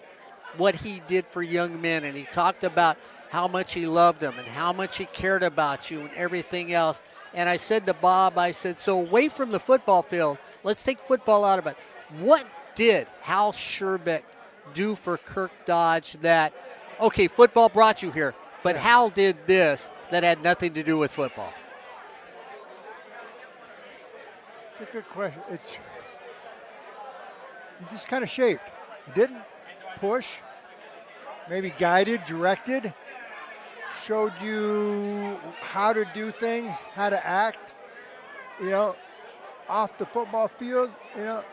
what he did for young men. And he talked about how much he loved them and how much he cared about you and everything else. And I said to Bob, I said, so away from the football field, let's take football out of it. What did Hal Sherbeck do for Kirk Dodge that, okay, football brought you here, but Hal did this that had nothing to do with football? It's a good question. He just kind of shaped. He didn't push, maybe guided, directed, showed you how to do things, how to act, you know, off the football field, you know,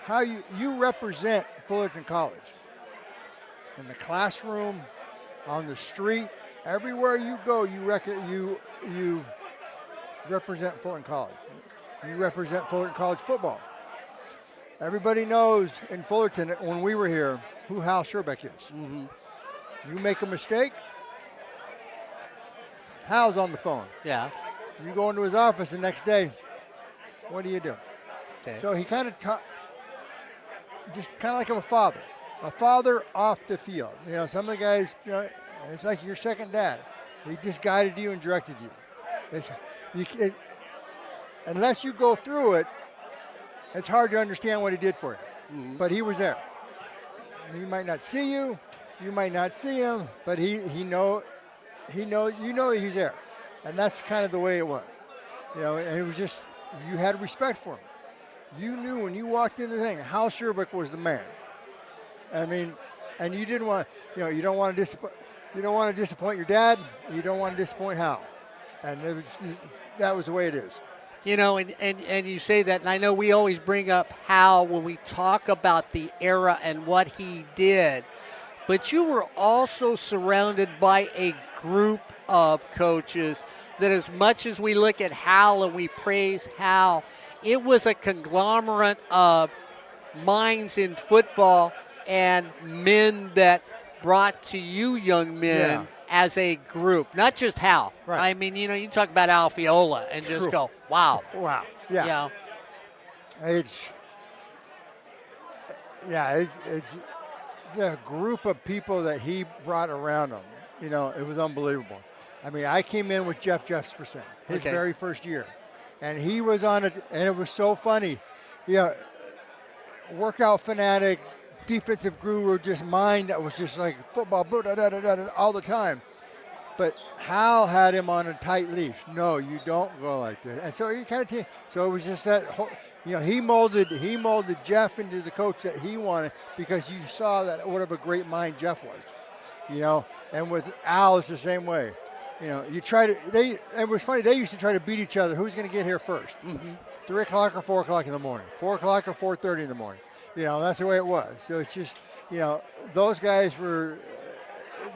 how you represent Fullerton College. In the classroom, on the street, everywhere you go, you represent Fullerton College. You represent Fullerton College football. Everybody knows in Fullerton, when we were here, who Hal Sherbeck is. Mm-hmm. You make a mistake, Hal's on the phone. Yeah. You go into his office the next day, what do you do? Okay. So he kind of just kind of like a father off the field. You know, some of the guys, you know, it's like your second dad. He just guided you and directed you. Unless you go through it, it's hard to understand what he did for you. Mm-hmm. But he was there. He might not see you, you might not see him, but you know he's there. And that's kind of the way it was. You know, and it was just, you had respect for him. You knew when you walked in the thing, Hal Sherbeck was the man. I mean, and you didn't want, you know, you don't want to disappoint your dad, you don't want to disappoint Hal. And that was the way it is. You know, and you say that, and I know we always bring up Hal when we talk about the era and what he did, but you were also surrounded by a group of coaches that, as much as we look at Hal and we praise Hal, it was a conglomerate of minds in football and men that brought to you young men as a group, not just Hal. Right. I mean, you know, you talk about Alfiola and just go, wow. Wow. Yeah. It's the group of people that he brought around him. You know, it was unbelievable. I mean, I came in with Jeff Jefferson his very first year, and he was on it, and it was so funny. Yeah, workout fanatic, defensive guru, just mind that was just like football, all the time. But Hal had him on a tight leash. No, you don't go like this. And so he kind of, so it was just that whole, you know, he molded Jeff into the coach that he wanted, because you saw that what of a great mind Jeff was, you know. And with Al, it's the same way. You know, it was funny, they used to try to beat each other. Who's going to get here first? Mm-hmm. 3 o'clock or 4 o'clock in the morning, 4 o'clock or 4:30 in the morning. You know, that's the way it was. So it's just, you know, those guys were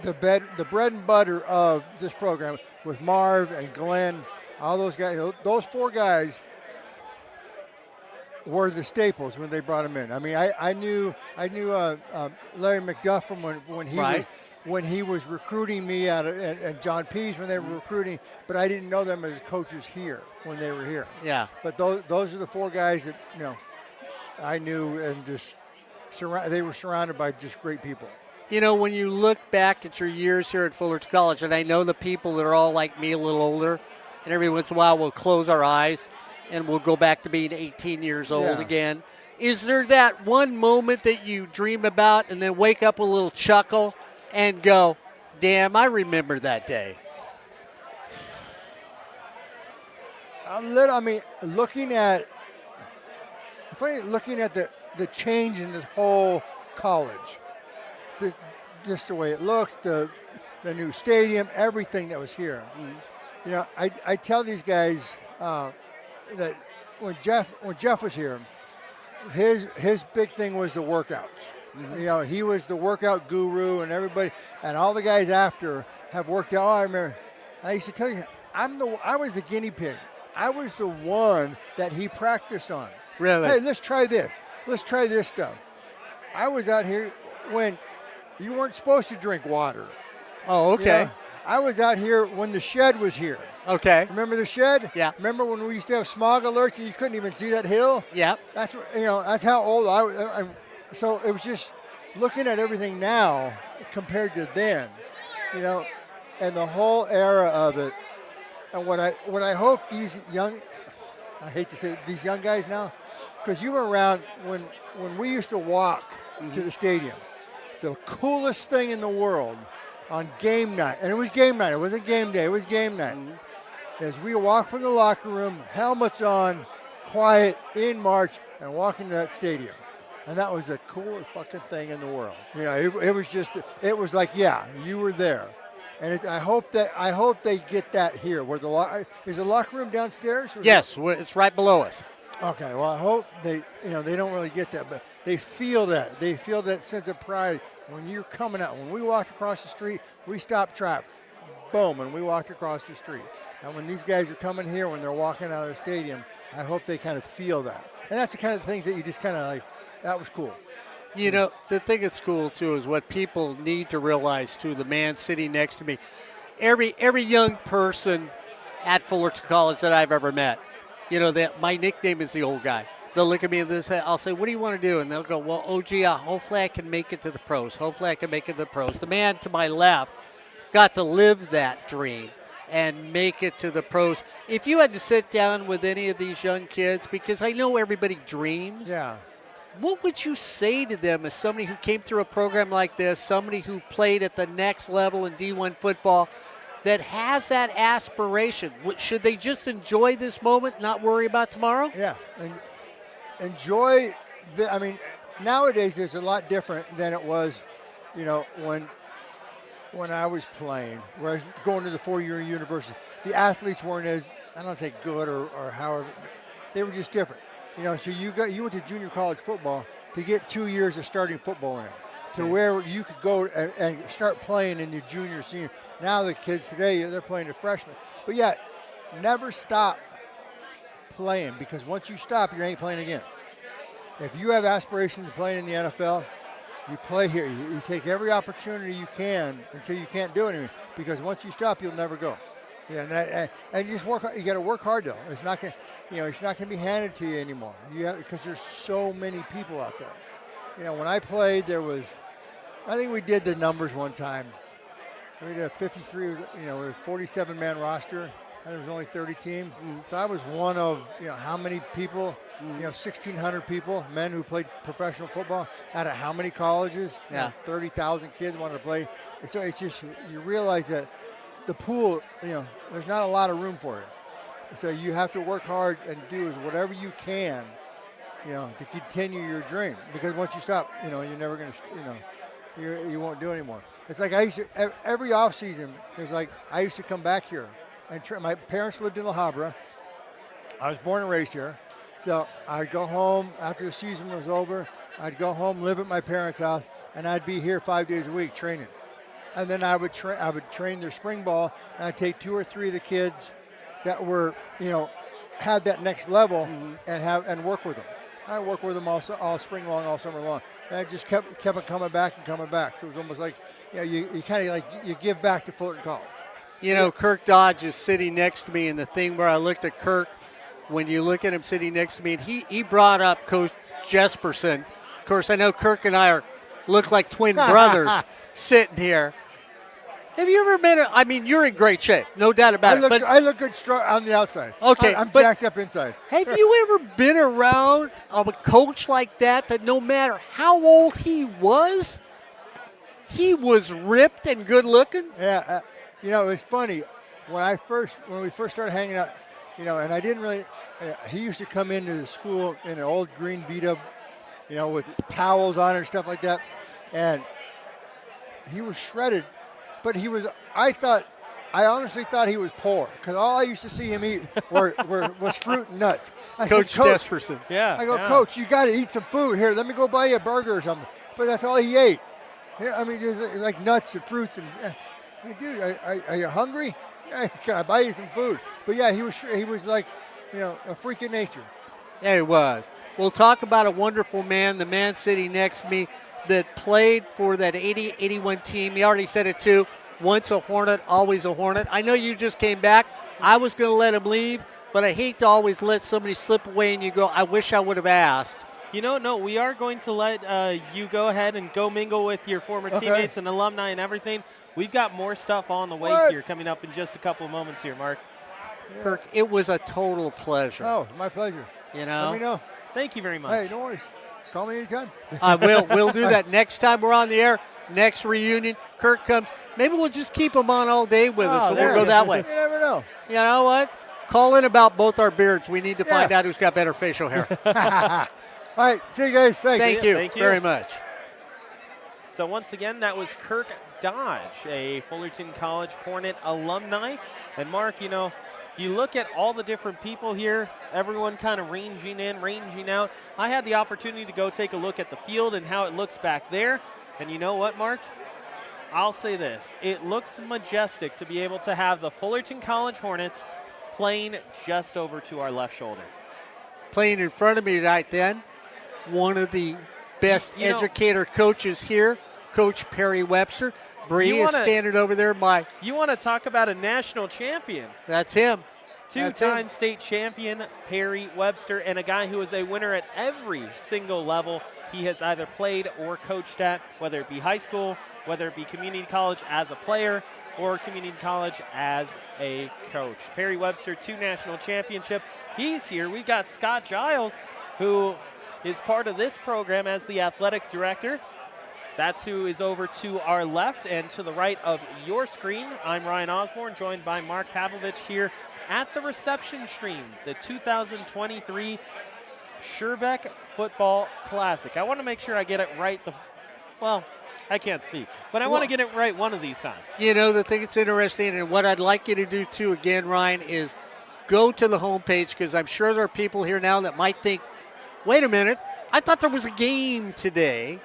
the bread and butter of this program, with Marv and Glenn, all those guys. You know, those 4 guys were the staples when they brought them in. I mean, I knew Larry McDuff from when he was recruiting me and John Pease when they were recruiting, but I didn't know them as coaches here when they were here. Yeah. But those are the 4 guys that, you know, I knew, and just they were surrounded by just great people. You know, when you look back at your years here at Fullerton College, and I know the people that are all like me, a little older, and every once in a while we'll close our eyes and we'll go back to being 18 years old again. Is there that one moment that you dream about and then wake up with a little chuckle and go, damn, I remember that day? I mean, looking at the change in this whole college, just the way it looked, the new stadium, everything that was here. Mm-hmm. You know, I tell these guys that when Jeff was here, his big thing was the workouts. Mm-hmm. You know, he was the workout guru, and everybody and all the guys after have worked out. Oh, I remember, I used to tell you, I was the guinea pig. I was the one that he practiced on. Really? Hey, let's try this. Let's try this stuff. I was out here when you weren't supposed to drink water. Oh, okay. You know, I was out here when the shed was here. Okay. Remember the shed? Yeah. Remember when we used to have smog alerts and you couldn't even see that hill? Yeah. That's that's how old I was. So it was just looking at everything now compared to then, and the whole era of it. And what I hope these young, I hate to say it, these young guys now, because you were around when we used to walk to the stadium. The coolest thing in the world on game night, and it was game night. It wasn't game day. It was game night. As we walk from the locker room, helmets on, quiet, in march, and walk into that stadium. And that was the coolest fucking thing in the world. It was just, it was like, yeah, you were there. And I hope they get that here. Where is the locker room downstairs? Yes, it's right below us. Okay, well, I hope they don't really get that, but they feel that. They feel that sense of pride when you're coming out. When we walked across the street, we stopped traffic. Boom, and we walked across the street. And when these guys are coming here, when they're walking out of the stadium, I hope they kind of feel that. And that's the kind of things that you just kind of like, that was cool. The thing that's cool, too, is what people need to realize, too, the man sitting next to me. Every young person at Fullerton College that I've ever met, that my nickname is the old guy. They'll look at me and they'll say, I'll say, what do you want to do? And they'll go, well, hopefully I can make it to the pros. Hopefully I can make it to the pros. The man to my left got to live that dream and make it to the pros. If you had to sit down with any of these young kids, because I know everybody dreams. Yeah. What would you say to them as somebody who came through a program like this, somebody who played at the next level in D1 football, that has that aspiration? Should they just enjoy this moment, not worry about tomorrow? Yeah, and enjoy. Nowadays there's a lot different than it was, when I was playing, where I was going to the 4-year university. The athletes weren't as, I don't say good or however, they were just different. So you went to junior college football to get 2 years of starting football in, to where you could go and start playing in your junior, senior. Now the kids today, they're playing the freshmen. But yet, never stop playing, because once you stop, you ain't playing again. If you have aspirations of playing in the NFL, you play here. You take every opportunity you can until you can't do anything, because once you stop, you'll never go. Yeah, and you just work. You got to work hard though. It's not gonna, it's not gonna be handed to you anymore. Because there's so many people out there. When I played, there was, I think we did the numbers one time. We did a 53, we were a 47-man roster, and there was only 30 teams. So I was one of, how many people? 1,600 people, men who played professional football out of how many colleges? Yeah. 30,000 kids wanted to play. And so it's just, you realize that the pool, there's not a lot of room for it. So you have to work hard and do whatever you can, to continue your dream. Because once you stop, you're never going to, you won't do anymore. It's like I used to, every off season, I used to come back here. And my parents lived in La Habra. I was born and raised here. So I'd go home after the season was over. I'd go home, live at my parents' house, and I'd be here 5 days a week training. And then I would train their spring ball, and I'd take 2 or 3 of the kids that were, had that next level and work with them. I worked with them all spring long, all summer long. And I just kept coming back and coming back. So it was almost like, you kind of you give back to Fullerton College. Kirk Dodge is sitting next to me, and the thing where I looked at Kirk, when you look at him sitting next to me, and he brought up Coach Jesperson. Of course, I know Kirk and I look like twin brothers sitting here. Have you ever been? You're in great shape, no doubt about it. I look good on the outside. Okay, I'm jacked up inside. Have you ever been around a coach like that no matter how old he was ripped and good looking? Yeah, it's funny when we first started hanging out. And I didn't really. He used to come into the school in an old green Vita, with towels on it and stuff like that, and he was shredded. But I honestly thought he was poor, because all I used to see him eat was fruit and nuts. Coach Jesperson. Yeah. I go, Coach, you got to eat some food here. Let me go buy you a burger or something. But that's all he ate. Just like nuts and fruits and. Hey, dude, are you hungry? Hey, can I buy you some food? But yeah, he was like, a freak of nature. Yeah, he was. We'll talk about a wonderful man, the man sitting next to me that played for that 80-81 team. He already said it too. Once a Hornet, always a Hornet. I know you just came back. I was going to let him leave, but I hate to always let somebody slip away and you go, I wish I would have asked. No, we are going to let you go ahead and go mingle with your former teammates and alumni and everything. We've got more stuff on the way here coming up in just a couple of moments here, Mark. Yeah. Kirk, it was a total pleasure. Oh, my pleasure. Let me know. Thank you very much. Hey, no worries. Call me anytime. We'll do that next time we're on the air. Next reunion, Kirk comes. Maybe we'll just keep him on all day with us, so we'll go that way. You never know. You know what? Call in about both our beards. We need to find out who's got better facial hair. All right, see you guys. Thank you very much. So once again, that was Kirk Dodge, a Fullerton College Hornet alumni. And Mark, you look at all the different people here, everyone kind of ranging in, ranging out. I had the opportunity to go take a look at the field and how it looks back there. And you know what, Mark? I'll say this. It looks majestic to be able to have the Fullerton College Hornets playing just over to our left shoulder. Playing in front of me right then, one of the best educator coaches here, Coach Perry Webster. Bree is standing over there. You want to talk about a national champion? That's him. Two-time state champion Perry Webster, and a guy who is a winner at every single level he has either played or coached at, whether it be high school, whether it be community college as a player, or community college as a coach. Perry Webster, 2 national championship. He's here. We've got Scott Giles, who is part of this program as the athletic director. That's who is over to our left and to the right of your screen. I'm Ryan Osborne, joined by Mark Pavlovich here at the reception stream, the 2023 Sherbeck Football Classic. I want to make sure I get it right. I can't speak, but I want to get it right one of these times. The thing that's interesting, and what I'd like you to do too, again, Ryan, is go to the homepage, because I'm sure there are people here now that might think, wait a minute, I thought there was a game today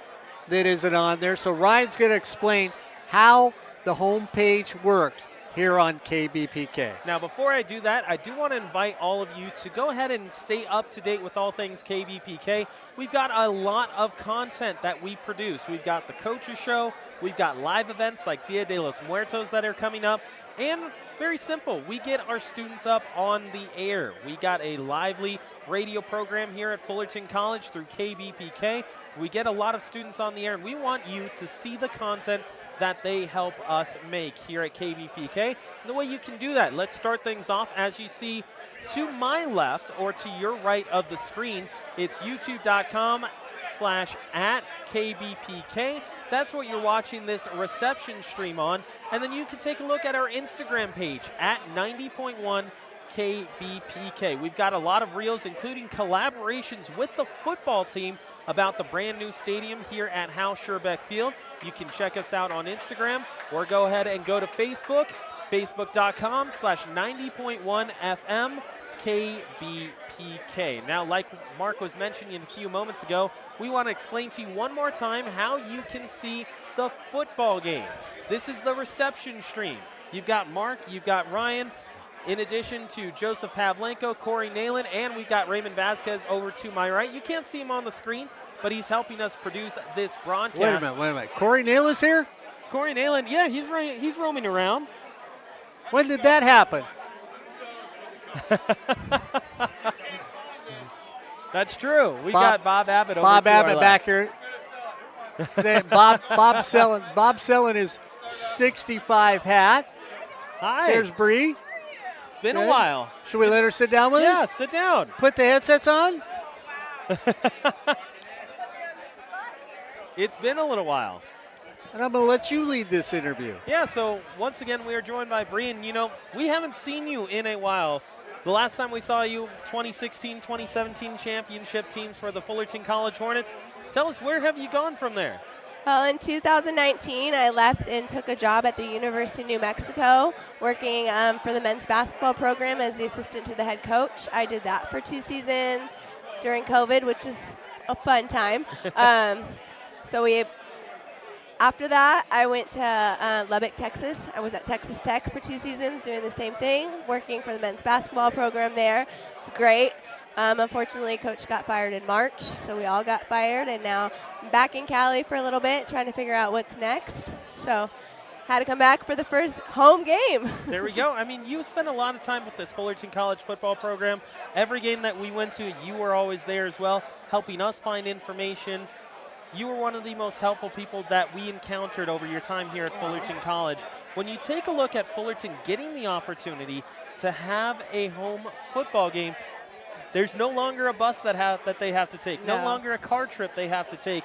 that isn't on there. So Ryan's going to explain how the homepage works here on KBPK. Now, before I do that, I do want to invite all of you to go ahead and stay up to date with all things KBPK. We've got a lot of content that we produce. We've got the Coaches Show. We've got live events like Dia de los Muertos that are coming up. And very simple, we get our students up on the air. We got a lively radio program here at Fullerton College through KBPK. We get a lot of students on the air, and we want you to see the content that they help us make here at KBPK. And the way you can do that, let's start things off. As you see to my left or to your right of the screen, it's youtube.com/@KBPK. That's what you're watching this reception stream on. And then you can take a look at our Instagram page at 90.1 KBPK. We've got a lot of reels, including collaborations with the football team about the brand new stadium here at Hal Sherbeck Field. You can check us out on Instagram or go ahead and go to Facebook, facebook.com/90.1 FM KBPK. Now, like Mark was mentioning a few moments ago, we want to explain to you one more time how you can see the football game. This is the reception stream. You've got Mark, you've got Ryan, in addition to Joseph Pavlenko, Corey Nalen, and we've got Raymond Vasquez over to my right. You can't see him on the screen, but he's helping us produce this broadcast. Wait a minute. Corey Nalen's here? Corey Nalen, yeah, he's roaming around. When did that happen? That's true. We got Bob Abbott over Bob to Abbott our back here. Bob selling his 65 hat. Hi. There's Bree. It's been a while. Should we let her sit down with us? Yeah, sit down. Put the headsets on? It's been a little while. And I'm going to let you lead this interview. Yeah, so once again, we are joined by Bree, and we haven't seen you in a while. The last time we saw you, 2016, 2017 championship teams for the Fullerton College Hornets. Tell us, where have you gone from there? Well, in 2019, I left and took a job at the University of New Mexico, working for the men's basketball program as the assistant to the head coach. I did that for 2 seasons during COVID, which is a fun time. So we After that, I went to Lubbock, Texas. I was at Texas Tech for 2 seasons doing the same thing, working for the men's basketball program there. It's great. Unfortunately, Coach got fired in March, so we all got fired, and now I'm back in Cali for a little bit trying to figure out what's next. So had to come back for the first home game. There we go. I mean, you spent a lot of time with this Fullerton College football program. Every game that we went to, you were always there as well, helping us find information. You were one of the most helpful people that we encountered over your time here at Fullerton College. When you take a look at Fullerton getting the opportunity to have a home football game, there's no longer a bus that they have to take, no longer a car trip they have to take.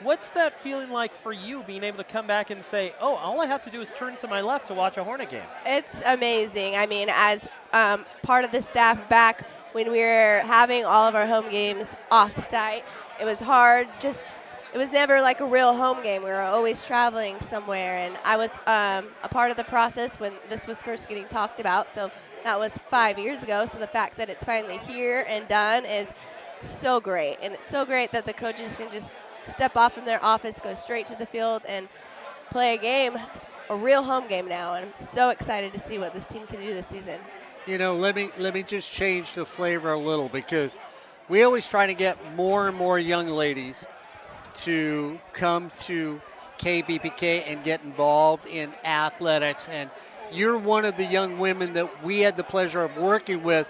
What's that feeling like for you, being able to come back and say, oh, all I have to do is turn to my left to watch a Hornet game? It's amazing. I mean, as part of the staff back when we were having all of our home games off-site, it was hard. It was never like a real home game. We were always traveling somewhere, and I was a part of the process when this was first getting talked about. So that was 5 years ago. So the fact that it's finally here and done is so great. And it's so great that the coaches can just step off from their office, go straight to the field, and play a game. It's a real home game now, and I'm so excited to see what this team can do this season. You know, let me just change the flavor a little, because we always try to get more and more young ladies to come to KBPK and get involved in athletics, and you're one of the young women that we had the pleasure of working with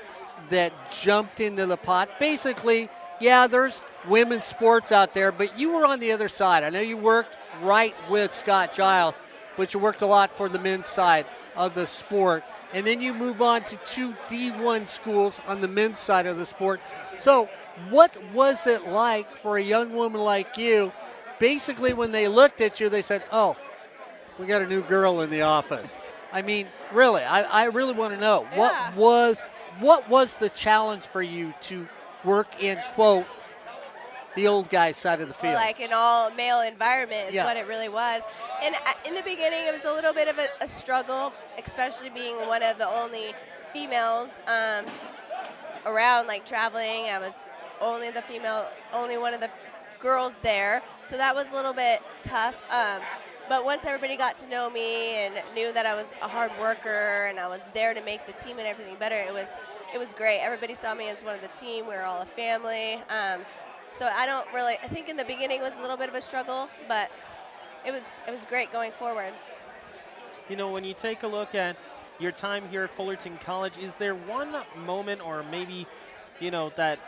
that jumped into the pot. Basically, yeah, there's women's sports out there, but you were on the other side. I know you worked right with Scott Giles, but you worked a lot for the men's side of the sport. And then you move on to 2 D1 schools on the men's side of the sport. So what was it like for a young woman like you? Basically, when they looked at you, they said, oh, we got a new girl in the office. I mean, really, I really want to know, Yeah. what was the challenge for you to work in, quote, the old guy's side of the field? Well, like an all-male environment is Yeah. what it really was. And in the beginning, it was a little bit of a struggle, especially being one of the only females around, like traveling. I was only one of the girls there, so that was a little bit tough. But once everybody got to know me and knew that I was a hard worker and I was there to make the team and everything better, it was great. Everybody saw me as one of the team. We were all a family. So I think in the beginning it was a little bit of a struggle, but it was great going forward. You know, when you take a look at your time here at Fullerton College, is there one moment or maybe, you know, that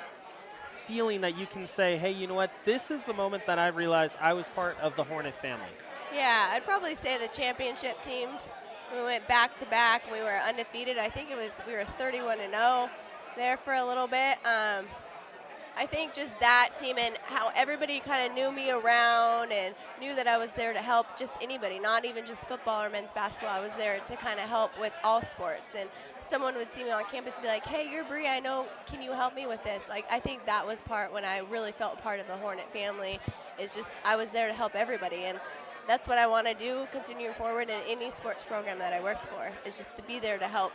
feeling that you can say, hey, you know what, this is the moment that I realized I was part of the Hornet family? Yeah, I'd probably say the championship teams. We went back to back. We were undefeated. I think we were 31-0 there for a little bit. I think just that team and how everybody kind of knew me around and knew that I was there to help just anybody, not even just football or men's basketball. I was there to kind of help with all sports. And someone would see me on campus and be like, hey, you're Bree, I know, can you help me with this? Like, I think that was part when I really felt part of the Hornet family, is just I was there to help everybody. And that's what I want to do continuing forward in any sports program that I work for, is just to be there to help.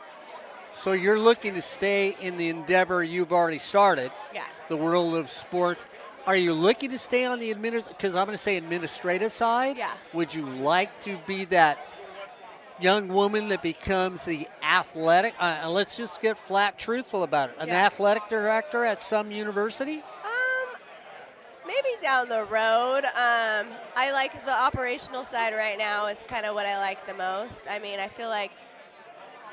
So you're looking to stay in the endeavor you've already started, Yeah. the world of sports. Are you looking to stay on the administrative side? Yeah. Would you like to be that young woman that becomes the athletic, let's just get flat truthful about it, an Yeah. athletic director at some university? Maybe down the road. I like the operational side right now is kind of what I like the most. I mean, I feel like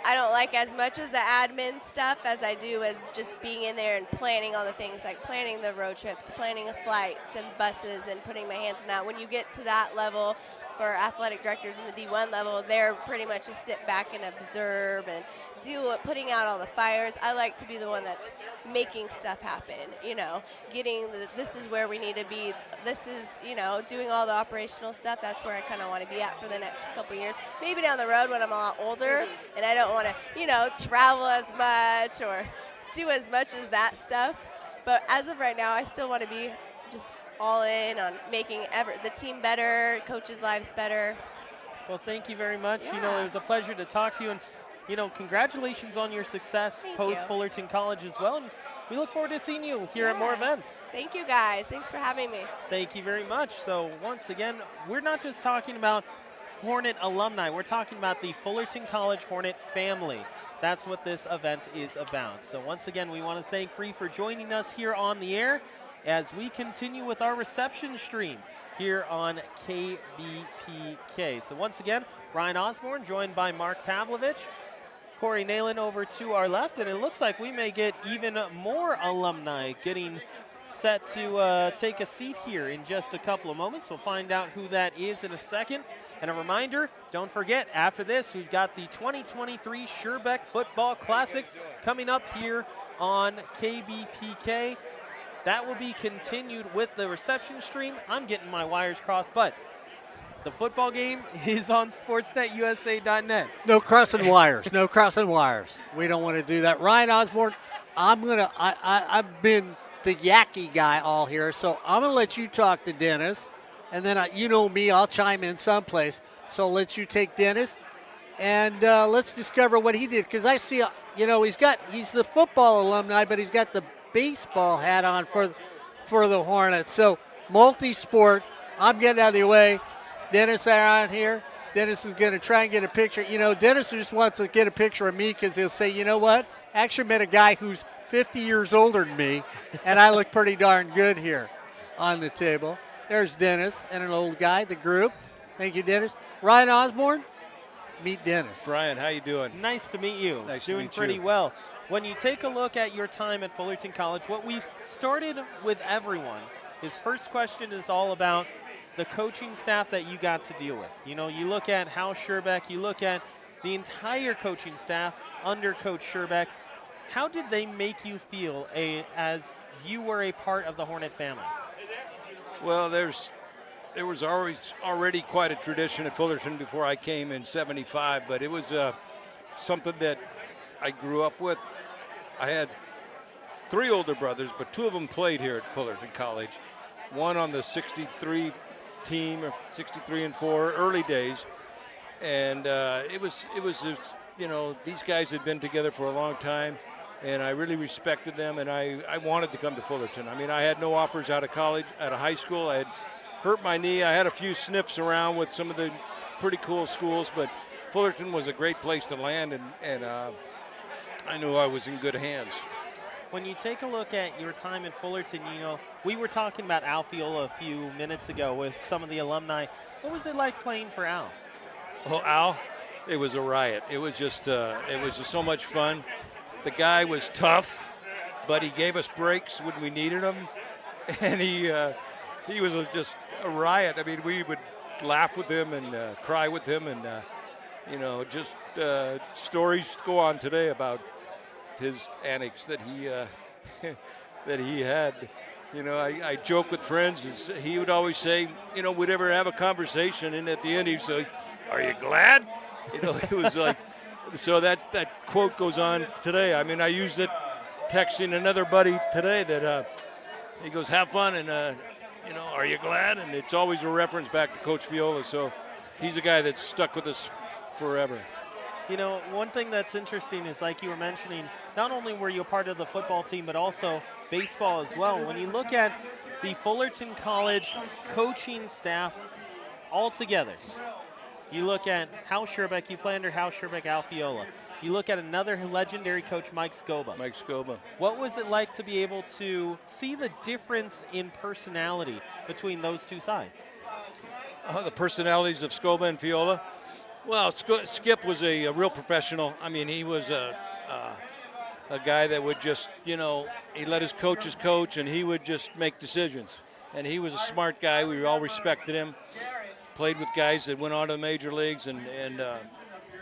I don't like as much as the admin stuff as I do as just being in there and planning all the things, like planning the road trips, planning the flights and buses and putting my hands in that. When you get to that level for athletic directors in the D1 level, they're pretty much just sit back and observe and putting out all the fires. I like to be the one that's making stuff happen, you know, this is where we need to be. This is, you know, doing all the operational stuff. That's where I kind of want to be at for the next couple years. Maybe down the road when I'm a lot older and I don't want to, you know, travel as much or do as much as that stuff. But as of right now, I still want to be just all in on making the team better, coaches' lives better. Well, thank you very much. Yeah. You know, it was a pleasure to talk to you. And congratulations on your success post Fullerton College as well. And we look forward to seeing you here at more events. Thank you, guys. Thanks for having me. Thank you very much. So once again, we're not just talking about Hornet alumni. We're talking about the Fullerton College Hornet family. That's what this event is about. So once again, we want to thank Bree for joining us here on the air as we continue with our reception stream here on KBPK. So once again, Ryan Osborne joined by Mark Pavlovich, Corey Nalen over to our left, and it looks like we may get even more alumni getting set to take a seat here in just a couple of moments. We'll find out who that is in a second. And a reminder, don't forget, after this, we've got the 2023 Sherbeck Football Classic coming up here on KBPK. That will be continued with the reception stream. I'm getting my wires crossed, but the football game is on sportsnetusa.net. No crossing wires. No crossing wires. We don't want to do that. Ryan Osborne, I've been the yacky guy all here, so I'm going to let you talk to Dennis, and then you know me, I'll chime in someplace. So I'll let you take Dennis, and let's discover what he did, because I see, he's the football alumni, but he's got the baseball hat on for the Hornets. So multi-sport. I'm getting out of the way. Dennis around here. Dennis is going to try and get a picture. Dennis just wants to get a picture of me because he'll say, you know what? I actually met a guy who's 50 years older than me, and I look pretty darn good here on the table. There's Dennis and an old guy, the group. Thank you, Dennis. Ryan Osborne, meet Dennis. Brian, how you doing? Nice to meet you. Nice to doing meet pretty you. well. When you take a look at your time at Fullerton College, what we've started with everyone is first question is all about the coaching staff that you got to deal with. You look at Hal Sherbeck, you look at the entire coaching staff under Coach Sherbeck. How did they make you feel as you were a part of the Hornet family? Well, there was already quite a tradition at Fullerton before I came in '75, but it was something that I grew up with. I had 3 older brothers, but 2 of them played here at Fullerton College. One on the 63 team, or 63 and 4, early days, and it was these guys had been together for a long time, and I really respected them, and I wanted to come to Fullerton. I mean, I had no offers out of college, out of high school. I had hurt my knee. I had a few sniffs around with some of the pretty cool schools, but Fullerton was a great place to land, and I knew I was in good hands. When you take a look at your time at Fullerton, we were talking about Al Fiola a few minutes ago with some of the alumni. What was it like playing for Al? Oh, Al, it was a riot. It was just so much fun. The guy was tough, but he gave us breaks when we needed them, and he was just a riot. I mean, we would laugh with him and cry with him, and just stories go on today about his antics that he had. I joke with friends. He would always say, we'd ever have a conversation, and at the end he'd say, "Are you glad?" It was like, so that quote goes on today. I mean, I used it texting another buddy today that he goes, "Have fun," and "Are you glad?" And it's always a reference back to Coach Fiola. So he's a guy that's stuck with us forever. One thing that's interesting is, like you were mentioning, not only were you a part of the football team, but also baseball as well. When you look at the Fullerton College coaching staff all together, you look at Hal Sherbeck, you play under Hal Sherbeck, Al Fiola. You look at another legendary coach, Mike Scoba. Mike Scoba. What was it like to be able to see the difference in personality between those two sides? The personalities of Scoba and Fiola. Well, Skip was a real professional. I mean, he was a guy that would just, he let his coaches coach, and he would just make decisions. And he was a smart guy. We all respected him. Played with guys that went on to the major leagues, and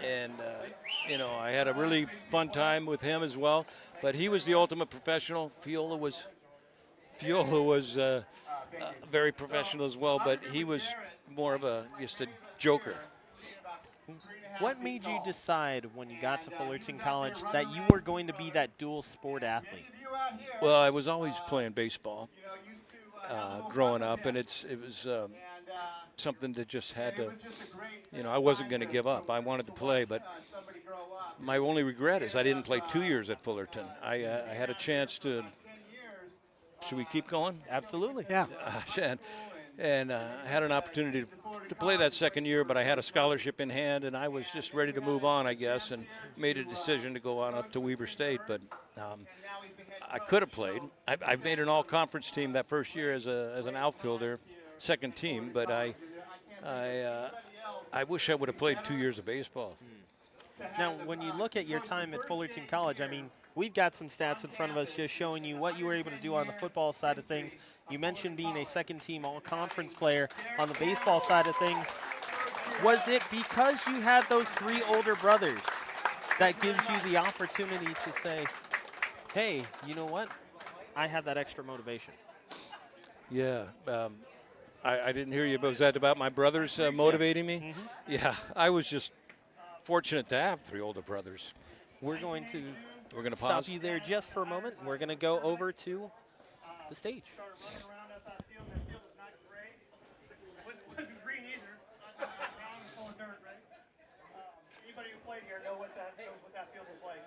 I had a really fun time with him as well. But he was the ultimate professional. Fiola was very professional as well, but he was more of just a joker. What made you decide when you got to Fullerton College that you were going to be that dual sport athlete? Well, I was always playing baseball growing up, and it was something that just had to, I wasn't going to give up. I wanted to play, but my only regret is I didn't play 2 years at Fullerton. I had a chance to. Should we keep going? Absolutely. Yeah. And I had an opportunity to play that second year, but I had a scholarship in hand, and I was just ready to move on, I guess, and made a decision to go on up to Weber State. But I could have played. I've made an all-conference team that first year as an outfielder, second team, but I wish I would have played 2 years of baseball. Now, when you look at your time at Fullerton College, I mean, we've got some stats in front of us just showing you what you were able to do on the football side of things. You mentioned being a second-team all-conference player on the baseball side of things. Was it because you had those 3 older brothers that gives you the opportunity to say, hey, you know what? I have that extra motivation. Yeah. I didn't hear you, but was that about my brothers motivating me? Mm-hmm. Yeah, I was just fortunate to have 3 older brothers. We're going to stop stop you there just for a moment. We're going to go over to the stage. Wasn't green either. Round full of dirt, right? Anybody who played here knows what that field was like.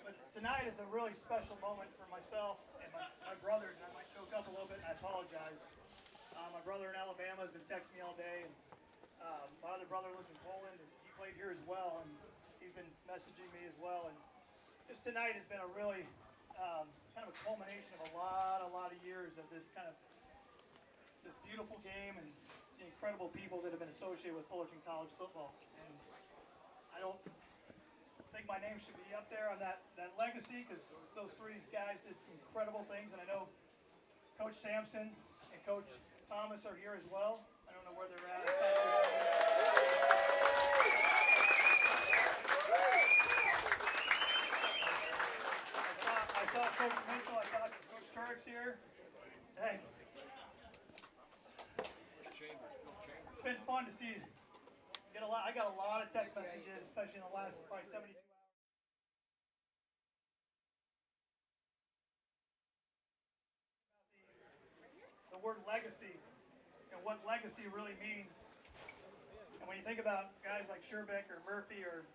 But tonight is a really special moment for myself and my brothers, and I might choke up a little bit, and I apologize. My brother in Alabama has been texting me all day, and my other brother lives in Poland, and he played here as well, and he's been messaging me as well. And just tonight has been a really kind of a culmination of a lot of years of this beautiful game and the incredible people that have been associated with Fullerton College football. And I don't think my name should be up there on that legacy, because those 3 guys did some incredible things, and I know Coach Sampson and Coach Thomas are here as well. I don't know where they're at. I saw Coach Mitchell. I saw Coach Turks here. Hey. It's been fun to see. I got a lot of text messages, especially in the last probably 72 hours. The word legacy and what legacy really means. And when you think about guys like Sherbeck or Murphy or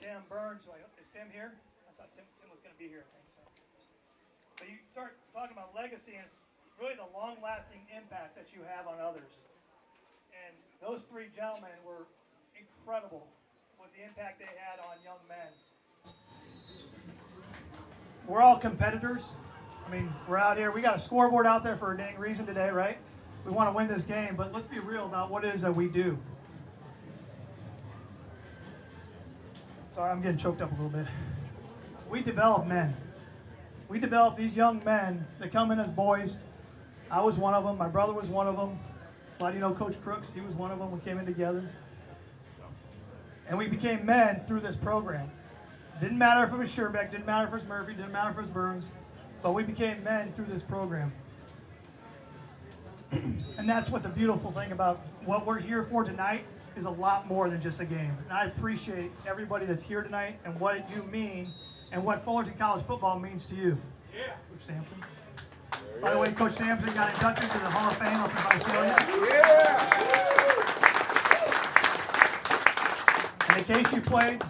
Tim Burns, is Tim here? I thought Tim was going to be here, I think so. But you start talking about legacy, and it's really the long-lasting impact that you have on others. And those 3 gentlemen were incredible with the impact they had on young men. We're all competitors. I mean, we're out here. We got a scoreboard out there for a dang reason today, right? We want to win this game, but let's be real about what it is that we do. Sorry, I'm getting choked up a little bit. We develop men. We develop these young men that come in as boys. I was one of them. My brother was one of them. A lot of you know Coach Crooks. He was one of them. We came in together. And we became men through this program. Didn't matter if it was Sherbeck, didn't matter if it was Murphy, didn't matter if it was Burns, but we became men through this program. And that's what the beautiful thing about what we're here for tonight is, a lot more than just a game. And I appreciate everybody that's here tonight and what you mean and what Fullerton College football means to you. Yeah. Coach Sampson. By the way, Coach Sampson got inducted to the Hall of Fame up in Visalia. Yeah. And in case you played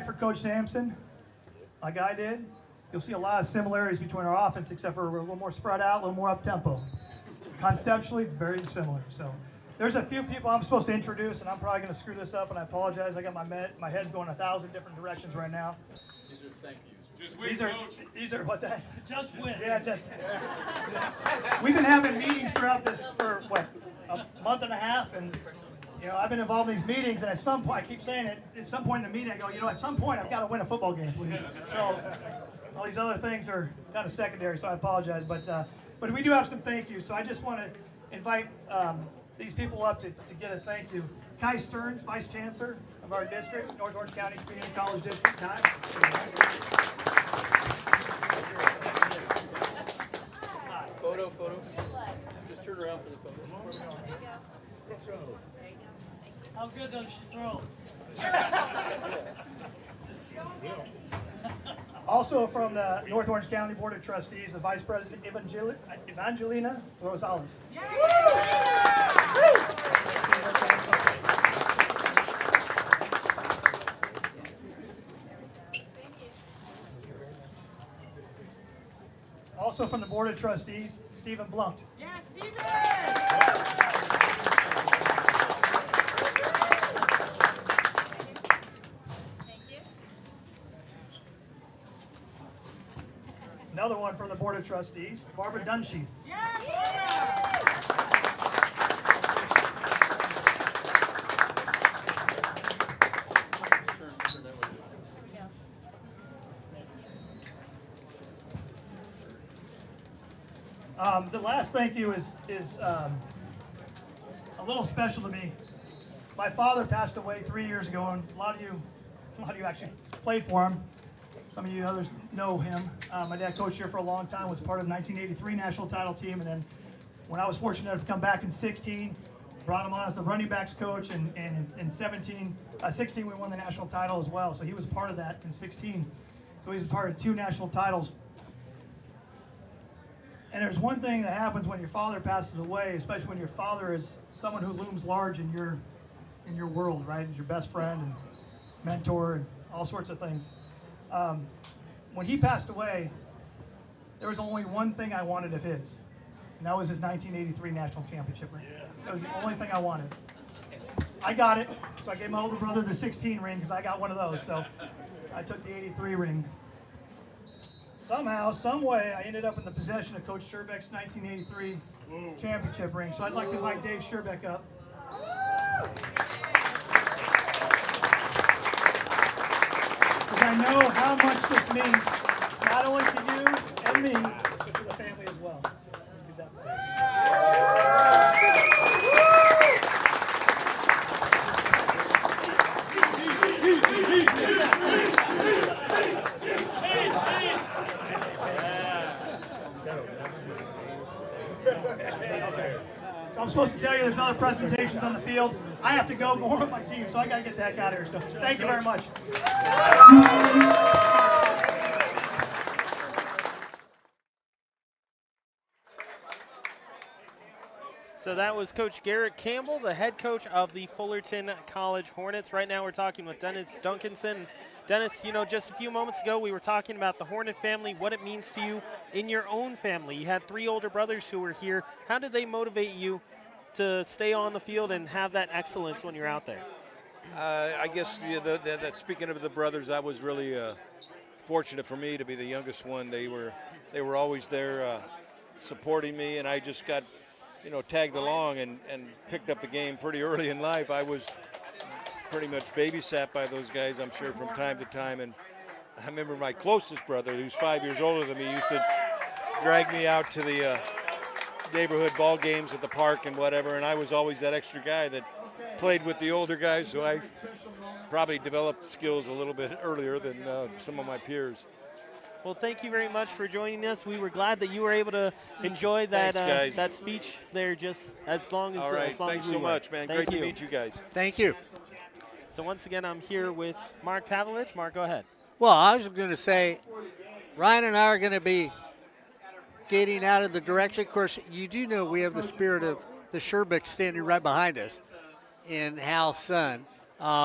for Coach Sampson, like I did, you'll see a lot of similarities between our offense, except for we're a little more spread out, a little more up-tempo. Conceptually, it's very similar. So there's a few people I'm supposed to introduce, and I'm probably going to screw this up, and I apologize. I got my head's going 1,000 different directions right now. These are thank yous. Just win, Coach. These are what's that? Just win. Yeah, just. We've been having meetings throughout this for a month and a half, and I've been involved in these meetings, and at some point, I keep saying it. At some point in the meeting, I go, at some point, I've got to win a football game, please. So all these other things are kind of secondary, so I apologize, but we do have some thank yous. So I just want to invite these people up to get a thank you. Kai Stearns, Vice Chancellor of our district, North Orange County Community College District. Kai. Photo. Just turn around for the photo. How good does she throw? Also from the North Orange County Board of Trustees, the Vice President Evangelina Rosales. Also from the Board of Trustees, Stephen Blunt. Yes, Stephen! Another one from the Board of Trustees, Barbara Dunsheath. The last thank you is a little special to me. My father passed away 3 years ago, and a lot of you actually played for him. Some of you others know him. My dad coached here for a long time, was part of the 1983 national title team, and then when I was fortunate enough to come back in 16, brought him on as the running backs coach, and in 16 we won the national title as well. So he was part of that in 16. So he was part of 2 national titles. And there's one thing that happens when your father passes away, especially when your father is someone who looms large in your world, right? As your best friend and mentor and all sorts of things. When he passed away, there was only one thing I wanted of his, and that was his 1983 national championship ring. That was the only thing I wanted. I got it, so I gave my older brother the 16 ring because I got one of those. So I took the 83 ring. Somehow, some way, I ended up in the possession of Coach Sherbeck's 1983 championship ring. So I'd like to invite Dave Sherbeck up. Because I know how much this means, not only to you and me, but to the family as well. Give that back. I'm supposed to tell you there's other presentations on the field. I have to go more with my team, so I got to get the heck out of here. So thank you very much. So that was Coach Garrett Campbell, the head coach of the Fullerton College Hornets. Right now we're talking with Dennis Duncanson. Dennis, you know, just a few moments ago we were talking about the Hornet family, what it means to you in your own family. You had 3 older brothers who were here. How did they motivate you to stay on the field and have that excellence when you're out there? I guess that speaking of the brothers, that was really fortunate for me to be the youngest one. They were always there supporting me, and I just got tagged along and picked up the game pretty early in life. I was pretty much babysat by those guys, I'm sure, from time to time. And I remember my closest brother, who's 5 years older than me, used to drag me out to the neighborhood ball games at the park and whatever, and I was always that extra guy that played with the older guys, so I probably developed skills a little bit earlier than some of my peers. Well, thank you very much for joining us. We were glad that you were able to enjoy that that speech there just as long as All right, as long thanks as we so were. much, man. Thank Great you. to meet you guys. Thank you. So once again, I'm here with Mark Pavlovich. Mark, go ahead. Well, I was going to say, Ryan and I are going to be getting out of the direction. Of course, you do know we have the spirit of the Sherbeck standing right behind us in Hal's son,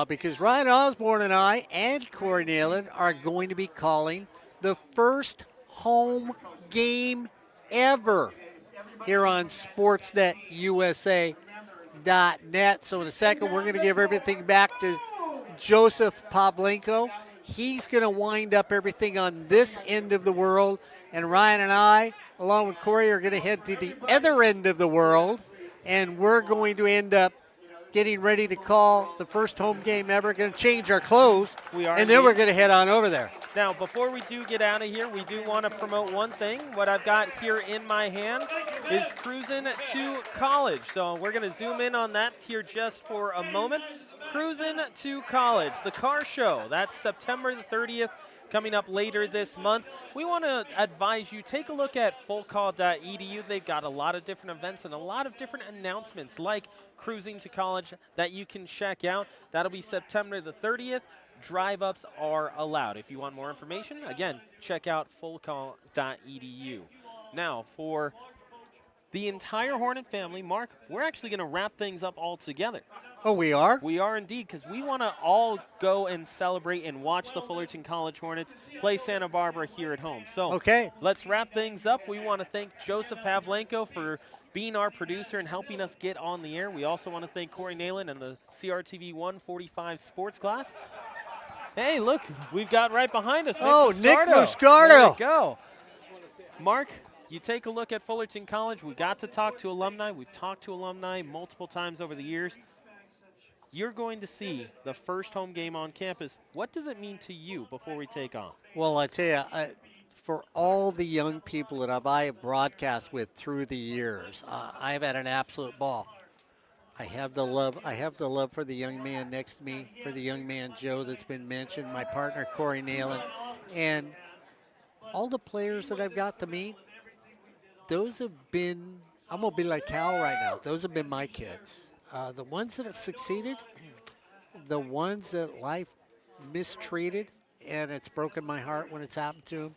because Ryan Osborne and I and Corey Nayland are going to be calling the first home game ever here on SportsNetUSA.net. So in a second, we're going to give everything back to Joseph Pavlenko. He's going to wind up everything on this end of the world, and Ryan and I, along with Corey, are going to head to the other end of the world, and we're going to end up getting ready to call the first home game ever. Going to change our clothes, and then we're going to head on over there. Now, before we do get out of here, we do want to promote one thing. What I've got here in my hand is Cruisin' to College. So we're going to zoom in on that here just for a moment. Cruisin' to College, the car show. That's September the 30th. Coming up later this month. We want to advise you, take a look at fullcall.edu. They've got a lot of different events and a lot of different announcements like Cruising to College that you can check out. That'll be September the 30th. drive-ups are allowed. If you want more information, again, check out fullcall.edu. Now, for the entire Hornet family, Mark, we're actually going to wrap things up all together. Oh, we are? We are indeed, because we want to all go and celebrate and watch the Fullerton College Hornets play Santa Barbara here at home. So okay, let's wrap things up. We want to thank Joseph Pavlenko for being our producer and helping us get on the air. We also want to thank Corey Nalen and the CRTV 145 sports class. Hey, look, we've got right behind us Nick Muscardo. There we go. Mark, you take a look at Fullerton College. We got to talk to alumni. We've talked to alumni multiple times over the years. You're going to see the first home game on campus. What does it mean to you before we take off? Well, I tell you, for all the young people that I have broadcast with through the years, I've had an absolute ball. I have the love. I have the love for the young man next to me, for the young man Joe that's been mentioned, my partner Corey Nalen, and all the players that I've got to meet. Those have been. I'm gonna be like Hal right now. Those have been my kids. The ones that have succeeded, the ones that life mistreated, and it's broken my heart when it's happened to them.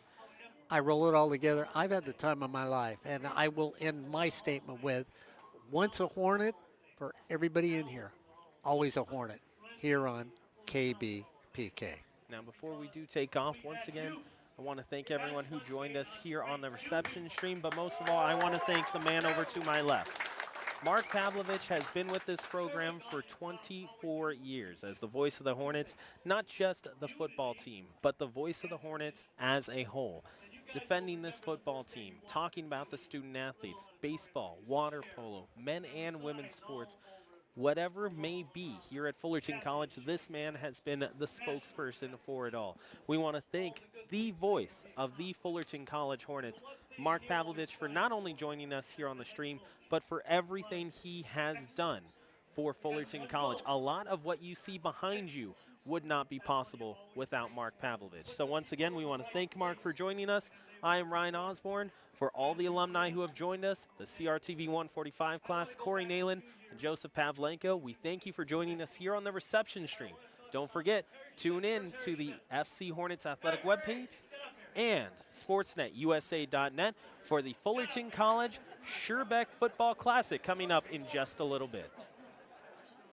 I roll it all together. I've had the time of my life, and I will end my statement with, once a Hornet for everybody in here, always a Hornet here on KBPK. Now, before we do take off, once again, I want to thank everyone who joined us here on the reception stream, but most of all, I want to thank the man over to my left. Mark Pavlovich has been with this program for 24 years as the voice of the Hornets, not just the football team, but the voice of the Hornets as a whole. Defending this football team, talking about the student athletes, baseball, water polo, men and women's sports, whatever may be here at Fullerton College, this man has been the spokesperson for it all. We want to thank the voice of the Fullerton College Hornets, Mark Pavlovich, for not only joining us here on the stream, but for everything he has done for Fullerton College. A lot of what you see behind you would not be possible without Mark Pavlovich. So once again, we want to thank Mark for joining us. I am Ryan Osborne. For all the alumni who have joined us, the CRTV 145 class, Corey Nalen and Joseph Pavlenko, we thank you for joining us here on the reception stream. Don't forget, tune in to the FC Hornets athletic webpage and sportsnetusa.net for the Fullerton College Sherbeck Football Classic coming up in just a little bit.